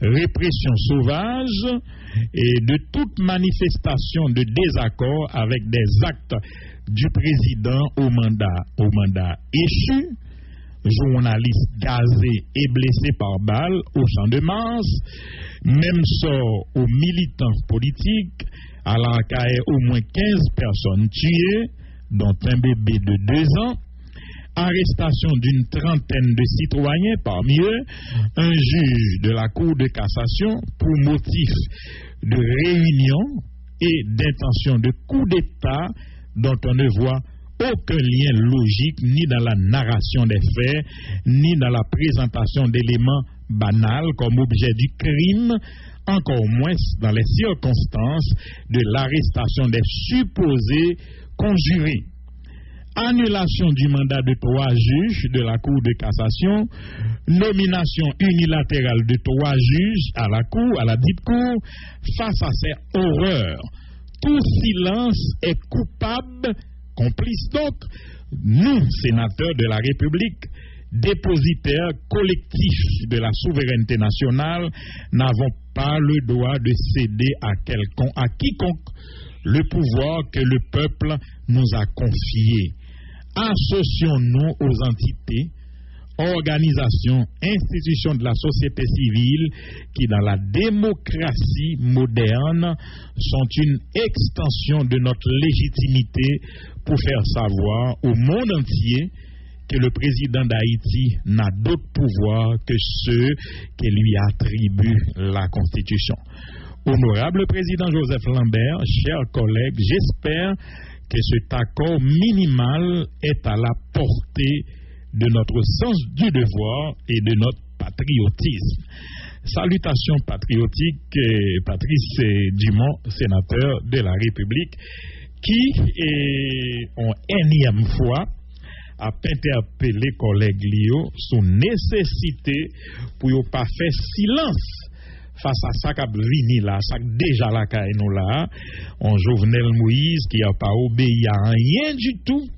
Speaker 1: Répression sauvage et de toute manifestation de désaccord avec des actes du président au mandat échu, journalistes gazés et blessés par balle au champ de Mars, même sort aux militants politiques, à la CAE au moins 15 personnes tuées, dont un bébé de 2 ans, arrestation d'une trentaine de citoyens, parmi eux, un juge de la Cour de cassation pour motif de réunion et d'intention de coup d'État dont on ne voit aucun lien logique ni dans la narration des faits, ni dans la présentation d'éléments banals comme objet du crime, encore moins dans les circonstances de l'arrestation des supposés conjurés. Annulation du mandat de 3 juges de la Cour de cassation, nomination unilatérale de 3 juges à la dite Cour, face à ces horreurs. Tout silence est coupable, complice donc, nous, sénateurs de la République, dépositaires collectifs de la souveraineté nationale, n'avons pas le droit de céder à quiconque le pouvoir que le peuple nous a confié. associons-nous aux entités, organisations, institutions de la société civile qui, dans la démocratie moderne, sont une extension de notre légitimité pour faire savoir au monde entier que le président d'Haïti n'a d'autre pouvoir que ceux que lui attribue la Constitution. Honorable président Joseph Lambert, chers collègues, j'espère que cet accord minimal est à la portée de notre sens du devoir et de notre patriotisme. Salutations patriotiques, Patrice Dumont, sénateur de la République, qui en énième fois a interpellé collègues Lio sur nécessité pour ne pas faire silence face à ça qui a venu là, ça déjà là qui nous là, on Jovenel Moïse qui n'a pas obéi à rien du tout.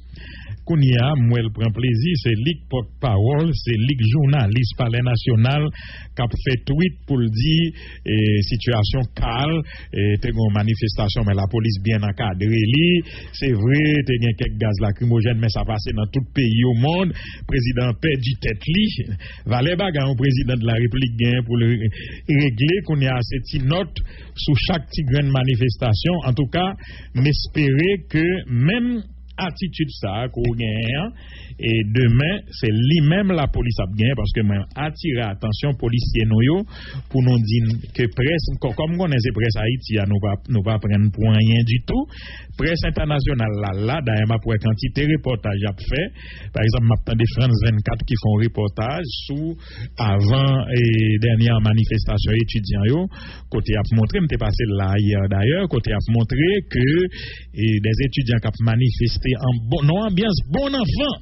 Speaker 1: Kounia, moi, elle prend plaisir, c'est Ligue porte-parole, c'est Ligue journaliste palais national qui a fait tweet pour le dire situation calme, t'es une manifestation, mais la police bien encadrée. C'est vrai, t'es bien quelques gaz lacrymogènes, mais ça passe dans tout pays au monde. Président perdu tête li, valait bagarre au président de la République gain pour le régler, qu'on y a cette note sous chaque petite grande manifestation. En tout cas, m'espérer que même attitude ça qu'on gagne et demain c'est lui-même la police a gagné parce que moi attirer attention policiers nous pour nous dire que presse comme on est presse Haïti nous pas prendre pour rien du tout. Presse internationale là d'ailleurs pour quantité reportage a fait par exemple m'attend des France 24 qui font reportage sous avant et dernière manifestation étudiants yo côté a montré m'était passé là hier d'ailleurs côté a montré que des étudiants qui manifesté en ambiance bon enfant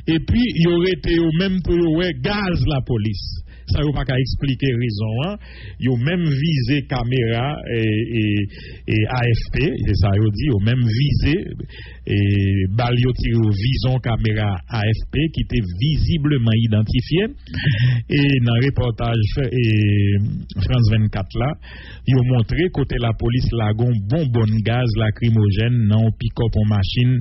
Speaker 1: et puis il aurait été au même pour gaz la police ça ne pas qu'à expliquer raison hein ils ont même visé caméra et AFP et ça ils dit ils ont même visé et balle tiré vision caméra AFP qui était visiblement identifié et dans le reportage France 24 là ils ont montré côté la police lagon bonbonne gaz lacrymogène non pick-up en machine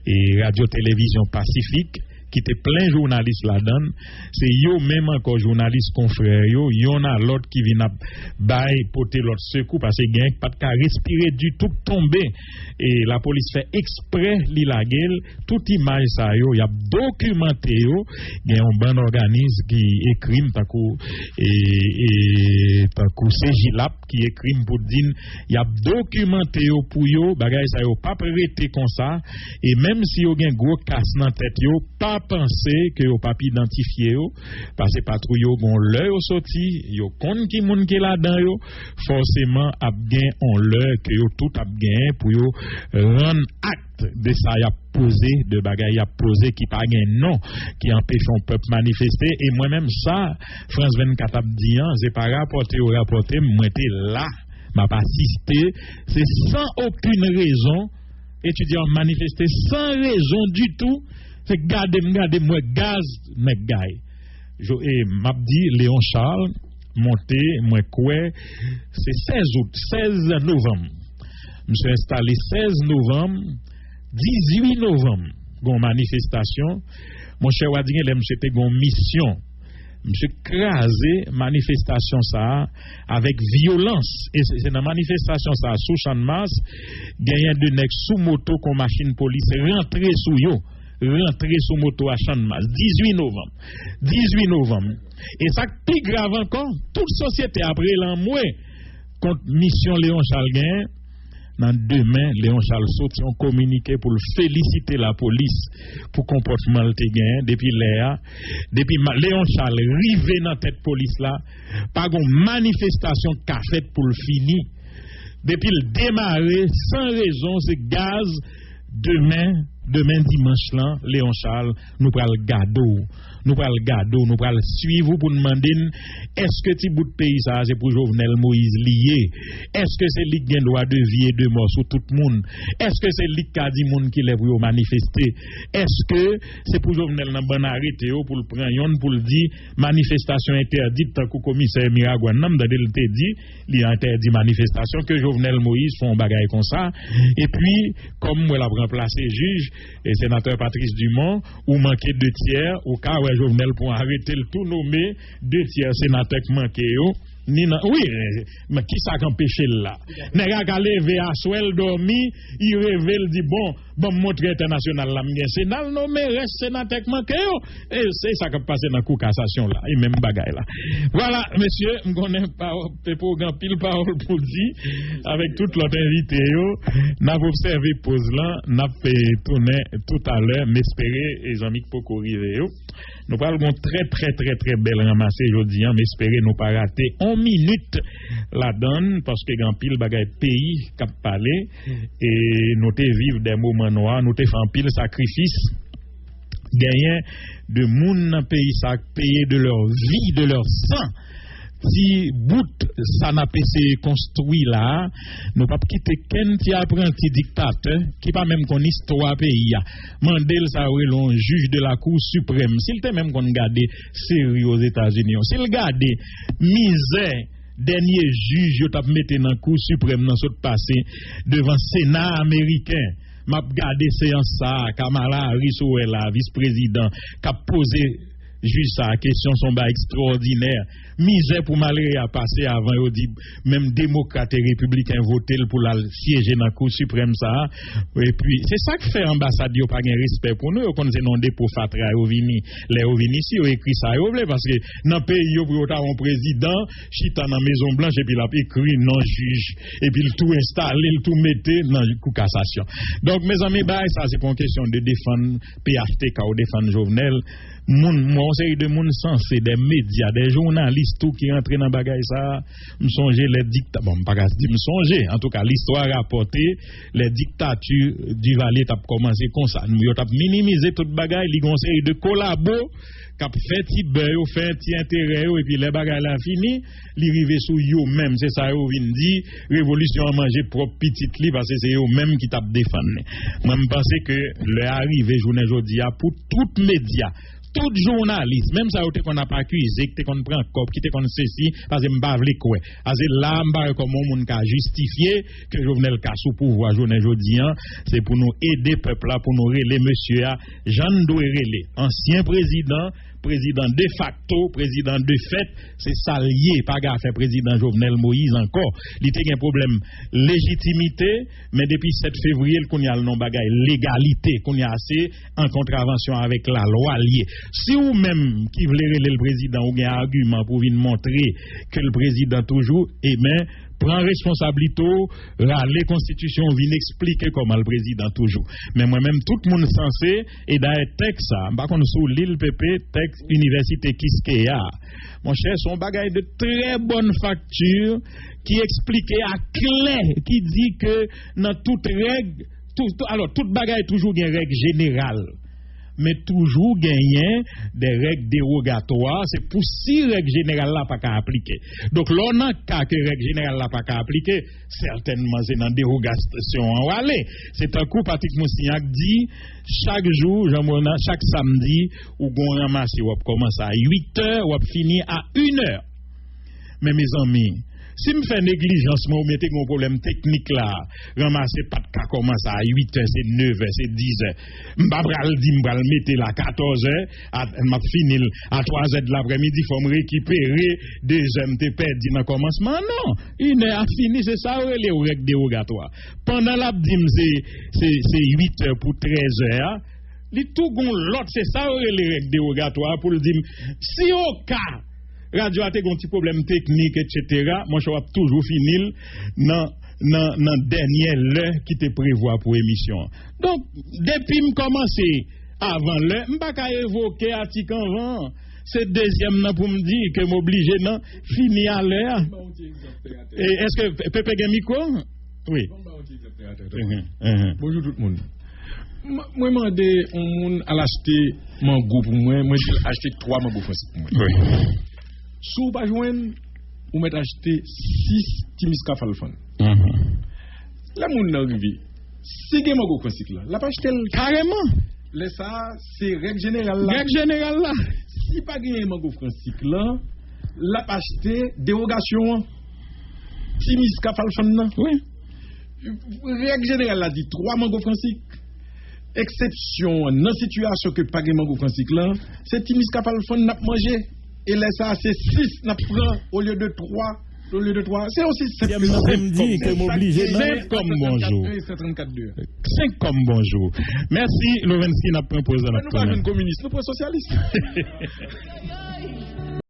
Speaker 1: et radio télévision Pacifique qui était plein journalistes là-dedans, c'est yo même encore journalistes confrères yo, y'en a l'autre qui vient bailler porter l'autre secours parce que gagne pas de cas respirer du tout tomber et la police fait exprès li la gueule toute image ça yo y a documenté yo il y a un bon organisme qui écrit takou et takou CGLAP qui écrit pour dire y a documenté yo pour yo bagay ça yo pas prêté comme ça et même si yo gen gros casse dans tête yo pas penser que yo pas identifié yo parce que patrouille yo gon l'heure sorti yo konn ki moun ki là-dedans yo forcément a gain on l'heure que yo tout a gain pour yo rendre acte de ça y a posé de bagaille a posé qui pas gain non qui empêche un peuple manifester et moi même ça France 24 a dit c'est pas rapporté moi était là m'a pas assisté c'est sans aucune raison étudiants manifester sans raison du tout c'est gardez moi gaz mais gaille et m'a dit Léon Charles monté moi quoi c'est 16 novembre je suis installé 16 novembre 18 novembre gon manifestation mon cher Wadingen là monsieur était gon mission monsieur crasé manifestation ça avec violence et c'est dans manifestation ça sous champ de masse gagnant de nèg sous moto con machine police rentrer sous yo rentrer sous moto à champ de masse 18 novembre et ça plus grave encore toute société après l'enmoué contre mission Léon Charles gain dans demain Léon Charles sorti un communiqué pour féliciter la police pour comportement le gain depuis Léon Charles rivé dans tête police là pas une manifestation qu'a fait pour le fini depuis le démarrer sans raison c'est gaz demain dimanche là Léon Charles nous pral gado nous pral garder, nous pral suivre pour demander est-ce que ti bout de pays ça c'est pour Jovenel Moïse lié? Est-ce que c'est lui qui a droit de vie et de mort sur tout le monde? Est-ce que c'est lui qui a dit monde qui l'a pour manifester? Est-ce que c'est pour Jovenel nan ban arrêté pour le prendre pour le dire manifestation interdite tant que commissaire Miragouane nan il te dit il interdit manifestation que Jovenel Moïse font bagaille comme ça et puis comme moi l'a remplacé juge et sénateur Patrice Dumont ou manquer 2 tiers au cas où Jovenel pour arrêter le tout nommé 2 tiers sénateur qui manqué oui, mais qui ça empêché là? Nèg a levé à soel dormi, il révèle dit bon montre international là m'gen sénat nommé reste sénateur manqué et c'est ça qui passé dans cour cassation là, et même bagaille là. Voilà, monsieur, me connais pas pour grand pile parole pour dire avec toute l'autre invité n'a observé pause là, n'a fait tourner tout à l'heure, m'espérer et amis pour arriver nous parlons très belle ramassée aujourd'hui, m'espérer nous pas rater 1 minute la donne parce que grand pile bagaille pays cap parler et nous te vivre des moments noirs, nous te fait un pile sacrifice gagner de moun dans pays ça payer de leur vie, de leur sang. Si bout ça n'a pas été construit là, nous pas quitter ken ti apprenti dictateur qui pas même qu'on histoire pays. Mandel ça relon juge de la Cour suprême. S'il te même qu'on garder sérieux aux États-Unis, s'il garde misère dernier juge yo t'a metté dans Cour suprême dans ce passé devant Sénat américain. M'a gardé séance ça Kamala Harris ou la vice-président qui a posé juste ça question son bas extraordinaire misère pour malgré à passer avant on dit même démocrates et républicains voter pour la siéger dans la Cour suprême ça et puis c'est ça qui fait ambassade yo pas gain respect pour nous qu'on c'est non dépôt fatra yo vini les yo vini si yo écrit ça yo parce que dans pays yo pour un président chita dans maison blanche et puis il a écrit non juge et puis il tout installé il tout mettait dans cour cassation donc mes amis ça c'est pour une question de défendre PHTK ou défendre Jovenel mon série de monde sensé des médias des journalistes tout qui rentrent dans bagaille ça me songer les dictatures bon pas dire me songer en tout cas l'histoire rapporté les dictatures du Valais t'a commencé comme ça nous yo t'a minimiser toute bagaille li gon série de collabos cap fait ti beurre fait ti intérêt et puis les bagaille là fini li rivé sous yo même c'est ça yo vinn dit révolution à manger propre petite li parce que c'est yo même qui t'a défendre moi me penser que le arrivé journée jodi a pour tout média tout journaliste, même ça qu'on n'a pas accusé, que qu'on prend cop, qui qu'on ceci, parce que m'pa vle quoi. Parce que là m'pa comment moun ka justifier que Jovenel ka sous pouvoir journée jodi c'est pour nous aider peuple là pour nous reler monsieur Jean Douérelé, ancien président de facto, président de fait, c'est ça lié, pas gaffe président Jovenel Moïse encore. Il était un problème légitimité, mais depuis 7 février, qu'on y a le non bagay légalité, qu'on y a assez en contravention avec la loi liée. Si ou même qui voulait le président ou un argument pour venir montrer que le président toujours, eh bien, prend responsabilité, les constitutions viennent expliquer comment le président toujours. Mais moi-même, tout le monde censé, et d'ailleurs, texte ça, par contre, sous l'île PP, texte Université Kiskeya. Mon cher, son bagage de très bonne facture qui expliquait à clair, qui dit que dans toute règle, alors, toute bagage toujours une règle générale. Mais toujours gagner des règles dérogatoires, c'est pour si règles générales là pas qu'à appliquer. Donc l'on a qu'à que règles générales là pas qu'à appliquer, certainement c'est dans dérogation en aller. C'est un coup Patrick Moussignac dit chaque jour, chaque samedi ou gon ramasser ou commence à 8h ou finir à 1h. Mais mes amis, si me fait négligence, moi mettez un problème technique là, ramasser pas de cas commence à 8h, c'est 9h, c'est 10h. M'bral dit m'bral mettre là 14h, m'a fini à 3h de l'après-midi, faut me récupérer 2h m'te perdu dans commencement. Non, 1h a fini, c'est ça les règles dérogatoires. Pendant la dit c'est 8h pour 13h. Les tout gon l'autre c'est ça les règles dérogatoires pour le dire si au cas radio a un petit problème technique, etc. Moi, je vais toujours finir dans dernière heure qui te prévoit pour émission. Donc, depuis que commencer avant l'heure, je ne vais pas évoquer article avant. C'est deuxième pour me dire que m'oblige non finir à l'heure. Est-ce que Pépé a micro? Oui.
Speaker 2: Bonjour tout le monde. Moi, je demandé au monde à l'acheter mango pour moi. Moi, j'ai acheté 3 mango français pour moi.
Speaker 1: Oui.
Speaker 2: Si vous pas joindre, vous mettez acheter 6 Timisca Falfon. La monde arrivé. Si vous avez mango français là, la pas acheter
Speaker 1: Carrément.
Speaker 2: Laisse ça, c'est règle générale là.
Speaker 1: Règle générale là.
Speaker 2: Si pas gagner mango français là, la pas acheter dérogation Timisca Falfon.
Speaker 1: Oui.
Speaker 2: Règle générale là dit 3 mango français. Exception dans situation que pas mango français là, c'est Timisca Falfon n'a mangé et laisse ça c'est 6 n'a prend au lieu de 3. C'est aussi simple.
Speaker 1: Samedi que m'oblige 5 comme bonjour. 5 comme bonjour. Merci Lorenzi n'a pas posé la
Speaker 2: nous pas un communiste, nous pas socialiste.